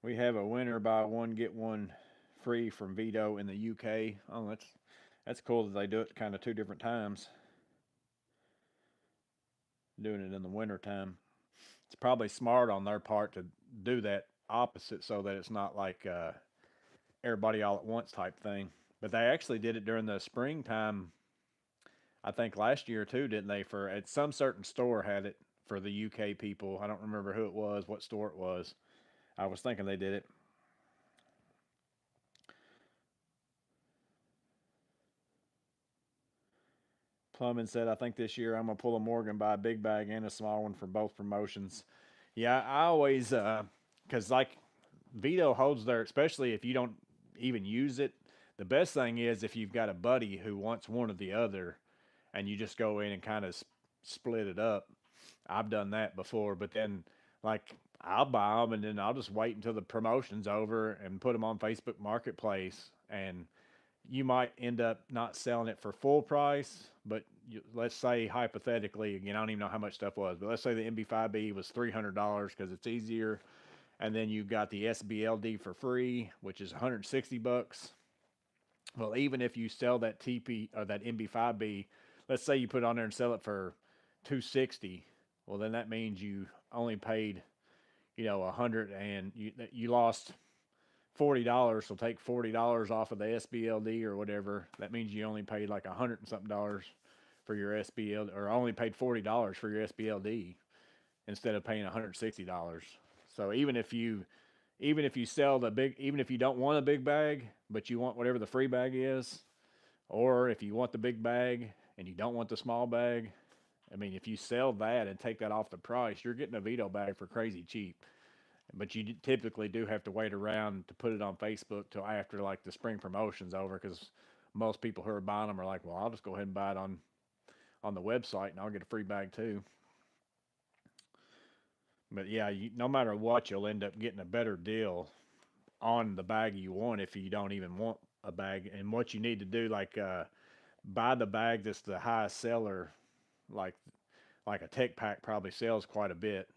We have a winner buy one get one free from Vito in the UK. Oh, that's cool that they do it kind of two different times. Doing it in the winter time. It's probably smart on their part to do that opposite so that it's not like everybody all at once type thing. But they actually did it during the springtime. I think last year too, didn't they? For at some certain store had it for the UK people. I don't remember who it was, what store it was. I was thinking they did it. Plumbing said, I think this year I'm gonna pull a Morgan, buy a big bag and a small one for both promotions. Yeah, I always because like Vito holds their, especially if you don't even use it. The best thing is if you've got a buddy who wants one or the other, and you just go in and kind of split it up. I've done that before, but then like I'll buy them and then I'll just wait until the promotion's over and put them on Facebook Marketplace, and you might end up not selling it for full price, but let's say hypothetically, again, I don't even know how much stuff was, but let's say the MB5B was $300 because it's easier, and then you got the SBLD for free, which is 160 bucks. Well, even if you sell that TP or that MB5B, let's say you put it on there and sell it for 260. Well, then that means you only paid, 100 and you lost $40. So take $40 off of the SBLD or whatever. That means you only paid like 100 and something dollars for your SBLD, or only paid $40 for your SBLD instead of paying $160. So even if you sell the big, even if you don't want a big bag, but you want whatever the free bag is, or if you want the big bag and you don't want the small bag, I mean, if you sell that and take that off the price, you're getting a Vito bag for crazy cheap. But you typically do have to wait around to put it on Facebook till after like the spring promotion's over, because most people who are buying them are like, well, I'll just go ahead and buy it on the website and I'll get a free bag too. But yeah, no matter what, you'll end up getting a better deal on the bag you want if you don't even want a bag. And what you need to do, like buy the bag that's the highest seller, like like a Tech Pack probably sells quite a bit.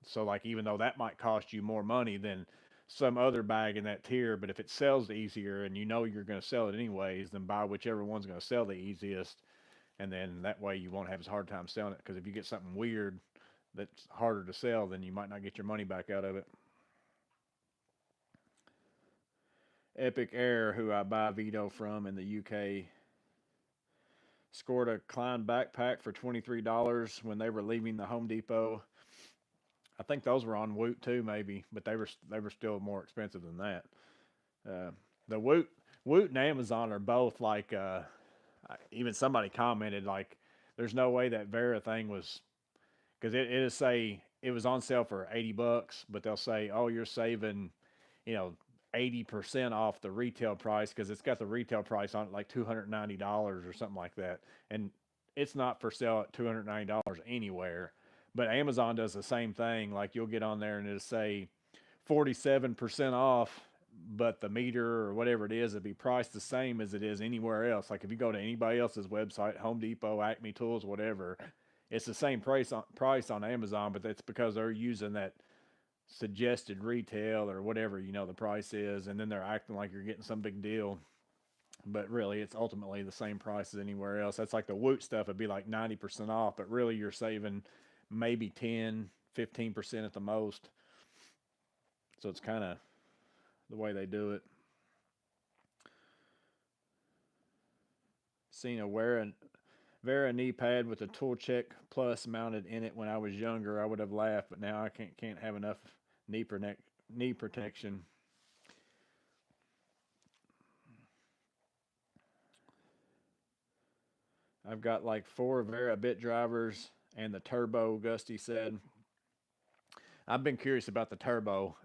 So like even though that might cost you more money than some other bag in that tier, but if it sells easier and you know you're going to sell it anyways, then buy whichever one's going to sell the easiest, and then that way you won't have as hard time selling it. Because if you get something weird that's harder to sell, then you might not get your money back out of it. Epic Air, who I buy Vito from in the UK, scored a Klein backpack for $23 when they were leaving the Home Depot. I think those were on Woot too, maybe, but they were still more expensive than that. Uh, the Woot and Amazon are both like. Even somebody commented like, "There's no way that Vera thing was," because it'll say it was on sale for $80, but they'll say, "Oh, you're saving, you know, 80% off the retail price because it's got the retail price on it like $290 or something like that," and it's not for sale at $290 anywhere. But Amazon does the same thing. Like you'll get on there and it'll say 47% off, but the meter or whatever it is, it'd be priced the same as it is anywhere else. Like if you go to anybody else's website, Home Depot, Acme Tools, whatever, it's the same price on Amazon, but that's because they're using that suggested retail or whatever the price is, and then they're acting like you're getting some big deal. But really, it's ultimately the same price as anywhere else. That's like the Woot stuff; it'd be like 90% off, but really you're saving maybe 10, 15% at the most. So it's kind of the way they do it. Seen a Vera knee pad with a Tool Check Plus mounted in it when I was younger. I would have laughed, but now I can't have enough knee protection. I've got like four Vera bit drivers and the turbo. Gusty said. I've been curious about the turbo.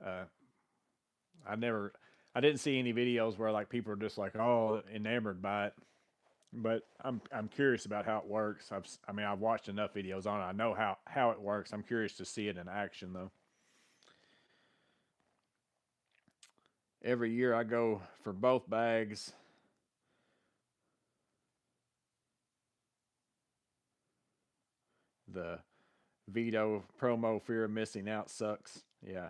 I never, I didn't see any videos where like people are just like, oh, enamored by it. But I'm curious about how it works. I mean, I've watched enough videos on it. I know how it works. I'm curious to see it in action though. Every year I go for both bags. The Vito promo fear of missing out sucks. Yeah.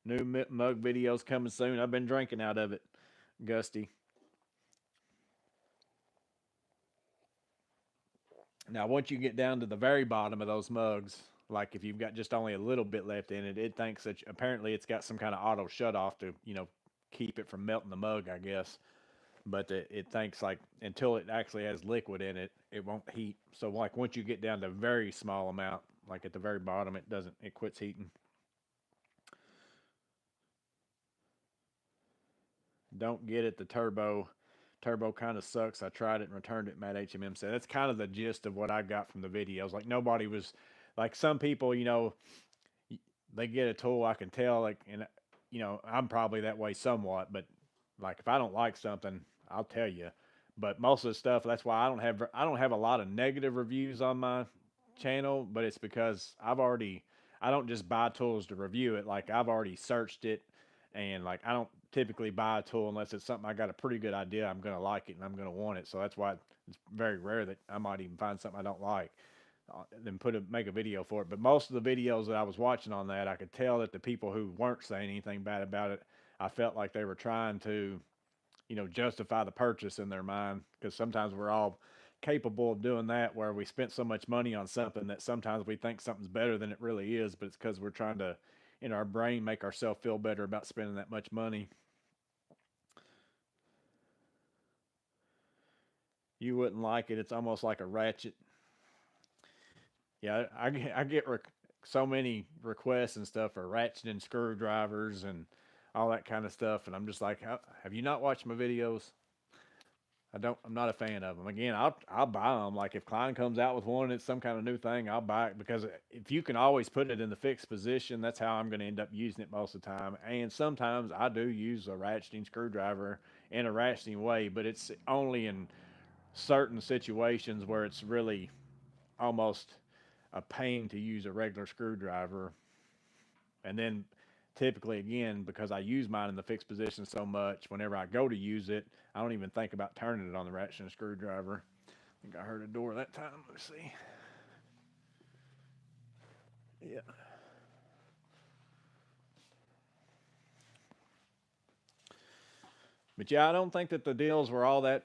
New mug videos coming soon. I've been drinking out of it. Gusty. Now, once you get down to the very bottom of those mugs, like if you've got just only a little bit left in it, it thinks that apparently it's got some kind of auto shut off to, keep it from melting the mug, I guess. But it thinks like until it actually has liquid in it, it won't heat. So like once you get down to a very small amount, like at the very bottom, it quits heating. Don't get it. The turbo kind of sucks. I tried it and returned it. Matt HMM said that's kind of the gist of what I got from the videos. Like nobody was like some people, they get a tool. I can tell like, and I'm probably that way somewhat, but like if I don't like something, I'll tell you. But most of the stuff, that's why I don't have a lot of negative reviews on my channel, but it's because I don't just buy tools to review it. Like I've already searched it, and like I don't typically buy a tool unless it's something I got a pretty good idea I'm gonna like it and I'm gonna want it. So that's why it's very rare that I might even find something I don't like, then make a video for it. But most of the videos that I was watching on that, I could tell that the people who weren't saying anything bad about it, I felt like they were trying to justify the purchase in their mind, because sometimes we're all capable of doing that, where we spent so much money on something that sometimes we think something's better than it really is, but it's because we're trying to in our brain make ourselves feel better about spending that much money. You wouldn't like it. It's almost like a ratchet. Yeah, I get so many requests and stuff for ratcheting screwdrivers and all that kind of stuff, and I'm just like, have you not watched my videos? I'm not a fan of them. Again, I'll buy them. Like if Klein comes out with one, it's some kind of new thing, I'll buy it, because if you can always put it in the fixed position, that's how I'm going to end up using it most of the time. And sometimes I do use a ratcheting screwdriver in a ratcheting way, but it's only in certain situations where it's really almost a pain to use a regular screwdriver. And then typically, again, because I use mine in the fixed position so much, whenever I go to use it, I don't even think about turning it on the ratchet and screwdriver. I think I heard a door that time. Let's see. Yeah. But yeah, I don't think that the deals were all that,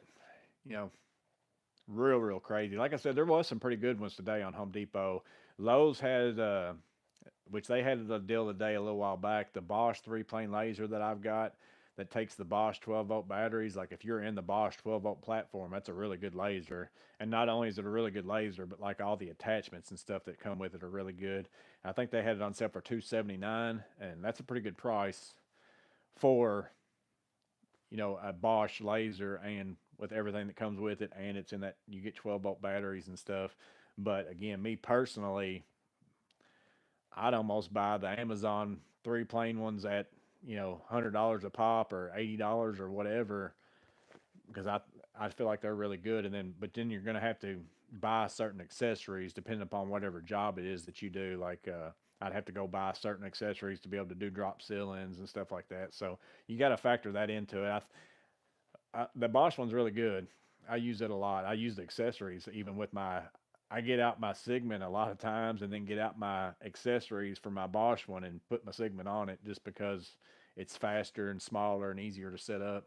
you know, real crazy. Like I said, there was some pretty good ones today on Home Depot. Lowe's had, which they had the deal today a little while back, the Bosch three plane laser that I've got that takes the Bosch 12-volt batteries. Like if you're in the Bosch 12-volt platform, that's a really good laser. And not only is it a really good laser, but like all the attachments and stuff that come with it are really good. I think they had it on sale for 279, and that's a pretty good price for, a Bosch laser and with everything that comes with it, and it's in that you get 12-volt batteries and stuff. But again, me personally, I'd almost buy the Amazon three plain ones at $100 a pop or $80 or whatever, because I feel like they're really good. And then but then you're gonna have to buy certain accessories depending upon whatever job it is that you do. Like I'd have to go buy certain accessories to be able to do drop ceilings and stuff like that. So you got to factor that into it. The Bosch one's really good. I use it a lot. I use the accessories even with my. I get out my Sigmund a lot of times, and then get out my accessories for my Bosch one and put my Sigmund on it just because it's faster and smaller and easier to set up.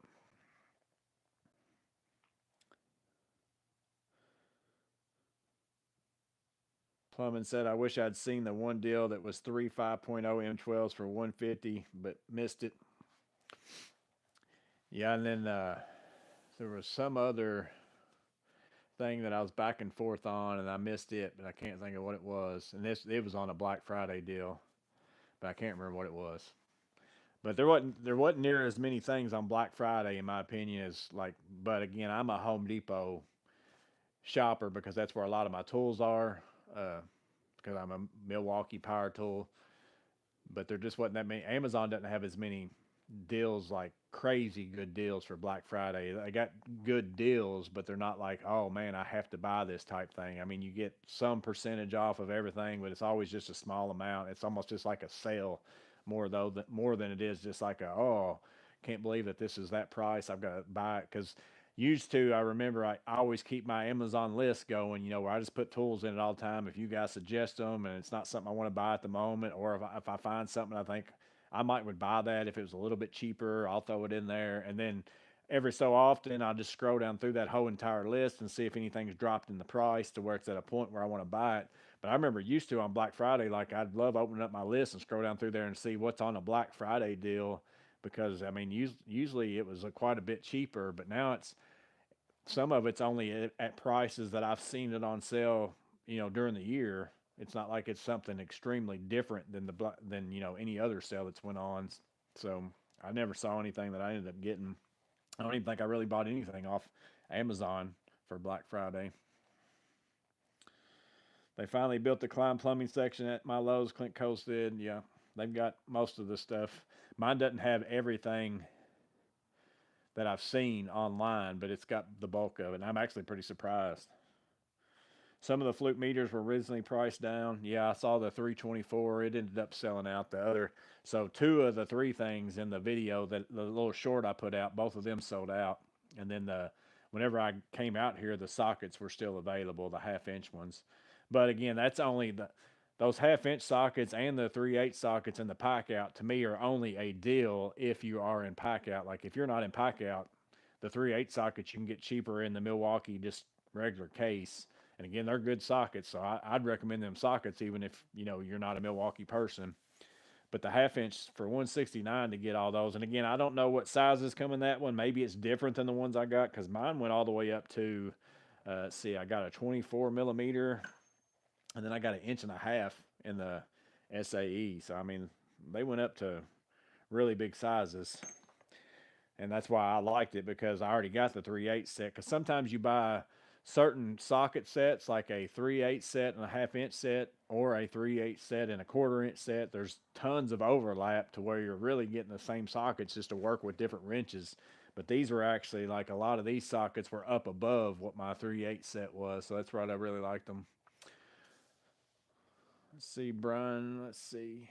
Plumbing said, "I wish I'd seen the one deal that was three 5.0 M12s for 150, but missed it." Yeah, and then there was some other thing that I was back and forth on, and I missed it, but I can't think of what it was. And it was on a Black Friday deal, but I can't remember what it was. But there wasn't near as many things on Black Friday in my opinion as like. But again, I'm a Home Depot shopper because that's where a lot of my tools are. Uh, because I'm a Milwaukee power tool, but there just wasn't that many. Amazon doesn't have as many deals, like crazy good deals for Black Friday. They got good deals, but they're not like, oh man, I have to buy this type thing. I mean, you get some percentage off of everything, but it's always just a small amount. It's almost just like a sale, more than it is just like a, oh, can't believe that this is that price. I've got to buy it because used to, I remember I always keep my Amazon list going, where I just put tools in it all the time. If you guys suggest them and it's not something I want to buy at the moment, or if I find something I think I might would buy that if it was a little bit cheaper, I'll throw it in there. And then every so often, I'll just scroll down through that whole entire list and see if anything's dropped in the price to where it's at a point where I want to buy it. But I remember used to on Black Friday, like I'd love opening up my list and scroll down through there and see what's on a Black Friday deal because I mean, usually it was quite a bit cheaper, but now some of it's only at prices that I've seen it on sale, during the year. It's not like it's something extremely different than any other sale that's went on. So I never saw anything that I ended up getting. I don't even think I really bought anything off Amazon for Black Friday. They finally built the Klein plumbing section at my Lowe's. Clint Coles did. Yeah, they've got most of the stuff. Mine doesn't have everything that I've seen online, but it's got the bulk of it. And I'm actually pretty surprised. Some of the Fluke meters were originally priced down. Yeah, I saw the 324. It ended up selling out. The other, so two of the three things in the video, that the little short I put out, both of them sold out. And then whenever I came out here, the sockets were still available, the half-inch ones. But again, that's only those half-inch sockets and the 3/8 sockets in the pack out to me are only a deal if you are in pack out. Like if you're not in pack out, the 3/8 sockets you can get cheaper in the Milwaukee just regular case. And again, they're good sockets, so I'd recommend them sockets even if you're not a Milwaukee person. But the half-inch for 169 to get all those. And again, I don't know what sizes come in that one. Maybe it's different than the ones I got because mine went all the way up to. Let's see, I got a 24 millimeter, and then I got an inch and a half in the SAE. So I mean, they went up to really big sizes, and that's why I liked it because I already got the 3/8 set. Because sometimes you buy certain socket sets like a 3/8 set and a half-inch set or a 3/8 set and a quarter-inch set. There's tons of overlap to where you're really getting the same sockets just to work with different wrenches. But these were actually, like, a lot of these sockets were up above what my 3/8 set was, so that's why I really liked them. Let's see, Brian. Let's see.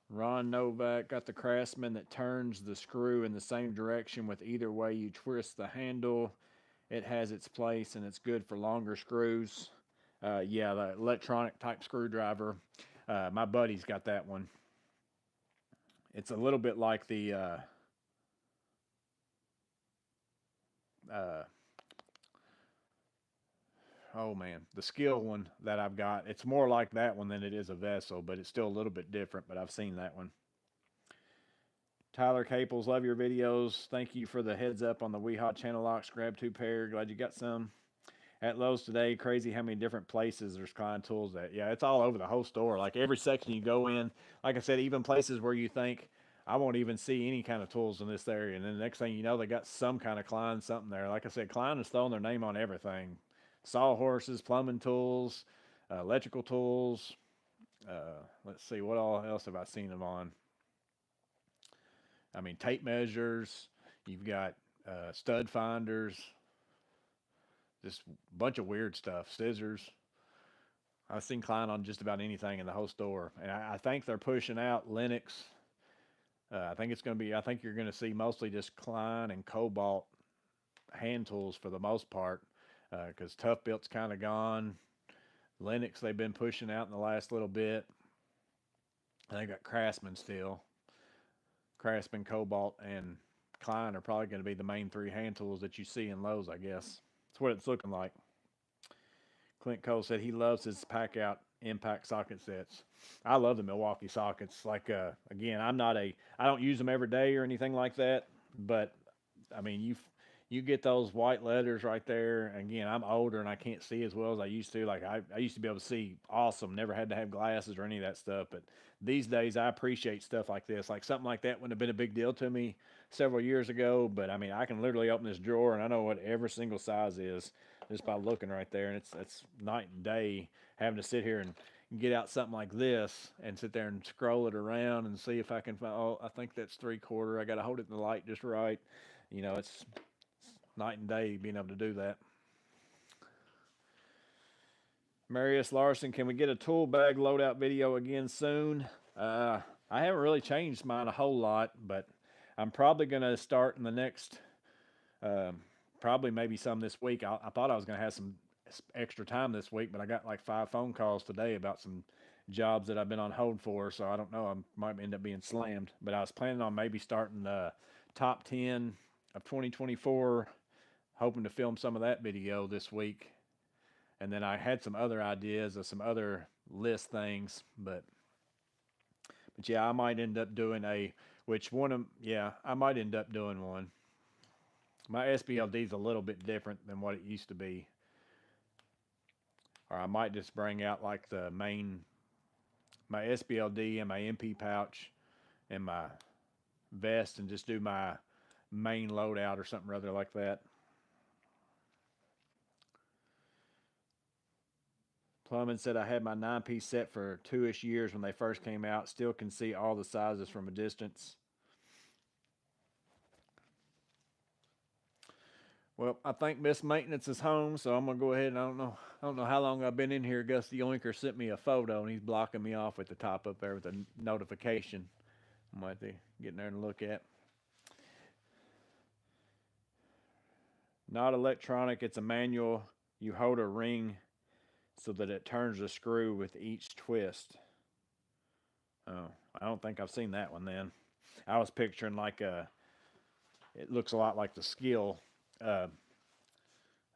Ron Novak got the Craftsman that turns the screw in the same direction with either way you twist the handle. It has its place and it's good for longer screws. Yeah, the electronic type screwdriver. My buddy's got that one. It's a little bit like the oh man, the skill one that I've got, it's more like that one than it is a vessel, but it's still a little bit different. But I've seen that one. Tyler Caples, love your videos. Thank you for the heads up on the Weehawk channel locks. Grab 2 pair. Glad you got some. At Lowe's today, crazy how many different places there's Klein tools at. Yeah, it's all over the whole store. Like every section you go in, like I said, even places where you think I won't even see any kind of tools in this area, and then the next thing you know, they got some kind of Klein something there. Like I said, Klein is throwing their name on everything: sawhorses, plumbing tools, electrical tools. Let's see, what all else have I seen them on? I mean, tape measures. You've got stud finders. Just a bunch of weird stuff. Scissors. I've seen Klein on just about anything in the whole store, and I think they're pushing out Lennox. I think it's going to be. I think you're going to see mostly just Klein and Cobalt hand tools for the most part, because Tough Built's kind of gone. Lennox they've been pushing out in the last little bit. They got Craftsman still. Craftsman, Cobalt, and Klein are probably going to be the main 3 hand tools that you see in Lowe's, I guess. That's what it's looking like. Clint Cole said he loves his pack out impact socket sets. I love the Milwaukee sockets. Like again, I don't use them every day or anything like that, but I mean you get those white letters right there. Again, I'm older and I can't see as well as I used to. Like I used to be able to see awesome, never had to have glasses or any of that stuff. But these days I appreciate stuff like this. Like something like that wouldn't have been a big deal to me several years ago. But I mean I can literally open this drawer and I know what every single size is just by looking right there. And it's night and day having to sit here and get out something like this and sit there and scroll it around and see if I can find, oh, I think that's 3/4. I got to hold it in the light just right. It's night and day being able to do that. Marius Larson, can we get a tool bag loadout video again soon? I haven't really changed mine a whole lot, but I'm probably going to start in the next, probably maybe some this week. I thought I was going to have some extra time this week, but I got like 5 phone calls today about some jobs that I've been on hold for, so I don't know. I might end up being slammed, but I was planning on maybe starting the top 10 of 2024, hoping to film some of that video this week. And then I had some other ideas of some other list things, but yeah, I might end up doing I might end up doing one. My SBLD is a little bit different than what it used to be. Or I might just bring out like my SBLD and my MP pouch and my vest and just do my main loadout or something rather like that. Plumbing said I had my 9-piece set for 2-ish years when they first came out. Still can see all the sizes from a distance. Well, I think Miss Maintenance is home, so I'm gonna go ahead and I don't know how long I've been in here. Gusty Oinker sent me a photo and he's blocking me off at the top up there with a notification. I might have to get in there and look at. Not electronic, it's a manual. You hold a ring so that it turns the screw with each twist. Oh, I don't think I've seen that one then. I was picturing like it looks a lot like the Skill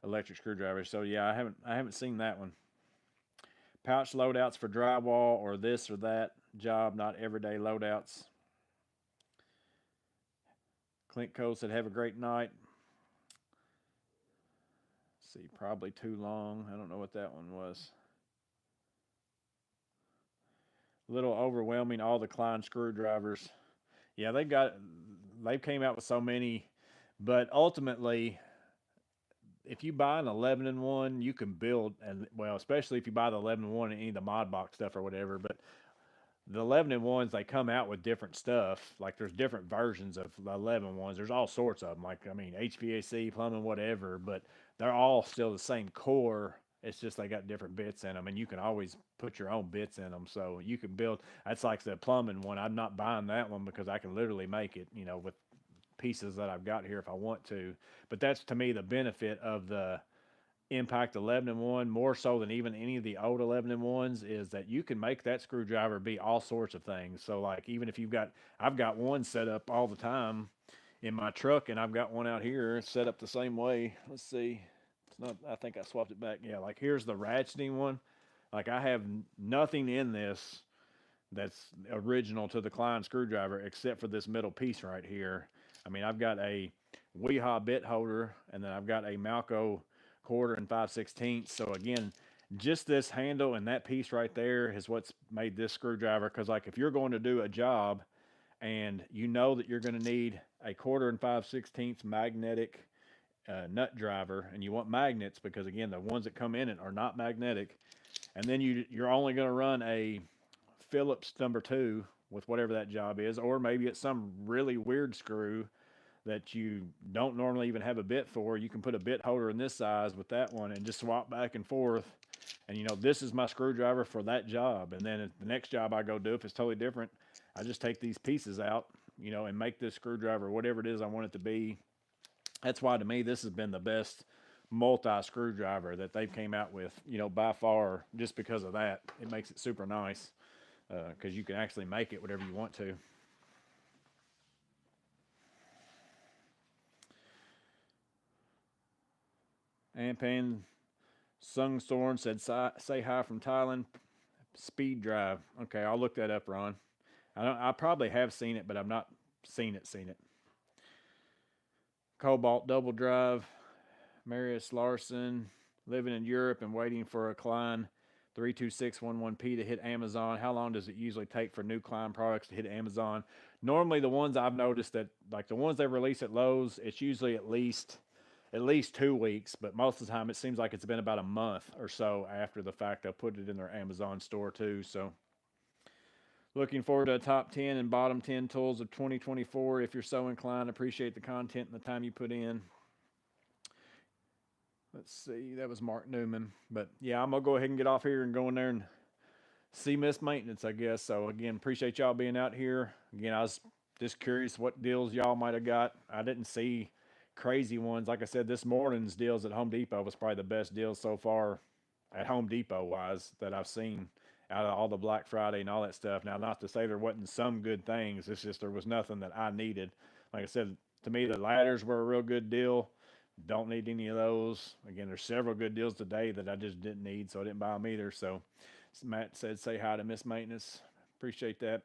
electric screwdriver. So yeah, I haven't seen that one. Pouch loadouts for drywall or this or that job, not everyday loadouts. Clint Cole said, have a great night. Let's see, probably too long. I don't know what that one was. A little overwhelming, all the Klein screwdrivers. Yeah, they've came out with so many, but ultimately, if you buy an 11-in-1, you can build, and well, especially if you buy the 11-in-1 and any of the mod box stuff or whatever, but the 11-in-1s, they come out with different stuff. Like there's different versions of the 11-in-1s. There's all sorts of them. Like, I mean, HVAC, plumbing, whatever, but they're all still the same core. It's just they got different bits in them, and you can always put your own bits in them. So you can build. That's like the plumbing one. I'm not buying that one because I can literally make it, with pieces that I've got here if I want to. But that's to me the benefit of the Impact 11-in-1, more so than even any of the old 11-in-1s, is that you can make that screwdriver be all sorts of things. So like even if I've got one set up all the time, in my truck, and I've got one out here set up the same way. Let's see. It's not. I think I swapped it back. Yeah, like here's the ratcheting one. Like I have nothing in this that's original to the Klein screwdriver except for this middle piece right here. I mean, I've got a Weehaw bit holder, and then I've got a Malco quarter and 5/16. So again, just this handle and that piece right there is what's made this screwdriver. Because like if you're going to do a job and you know that you're going to need a quarter and 5/16 magnetic nut driver, and you want magnets because again the ones that come in it are not magnetic, and then you're only going to run a Phillips number two with whatever that job is, or maybe it's some really weird screw that you don't normally even have a bit for. You can put a bit holder in this size with that one and just swap back and forth. And you know, this is my screwdriver for that job. And then the next job I go do, if it's totally different, I just take these pieces out, you know, and make this screwdriver whatever it is I want it to be. That's why to me this has been the best multi screwdriver that they've came out with, you know, by far, just because of that. It makes it super nice because you can actually make it whatever you want to. Ampan Sung Sorn said, say hi from Thailand. Speed drive. Okay, I'll look that up, Ron. I probably have seen it, but I've not seen it. Cobalt double drive. Marius Larson, living in Europe and waiting for a Klein 32611P to hit Amazon. How long does it usually take for new Klein products to hit Amazon? Normally, the ones I've noticed that, like the ones they release at Lowe's, it's usually at least 2 weeks, but most of the time it seems like it's been about a month or so after the fact. They'll put it in their Amazon store too. So looking forward to a top 10 and bottom 10 tools of 2024. If you're so inclined, appreciate the content and the time you put in. Let's see, that was Mark Newman. But yeah, I'm going to go ahead and get off here and go in there and see Miss Maintenance, I guess. So again, appreciate y'all being out here. Again, I was just curious what deals y'all might have got. I didn't see crazy ones. Like I said, this morning's deals at Home Depot was probably the best deal so far at Home Depot wise that I've seen out of all the Black Friday and all that stuff. Now, not to say there wasn't some good things. It's just there was nothing that I needed. Like I said, to me, the ladders were a real good deal. Don't need any of those. Again, there's several good deals today that I just didn't need, so I didn't buy them either. So Matt said, say hi to Miss Maintenance. Appreciate that.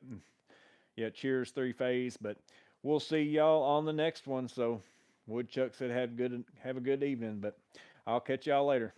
Yeah, cheers, three phase. But we'll see y'all on the next one. So Woodchuck said have a good evening, but I'll catch y'all later.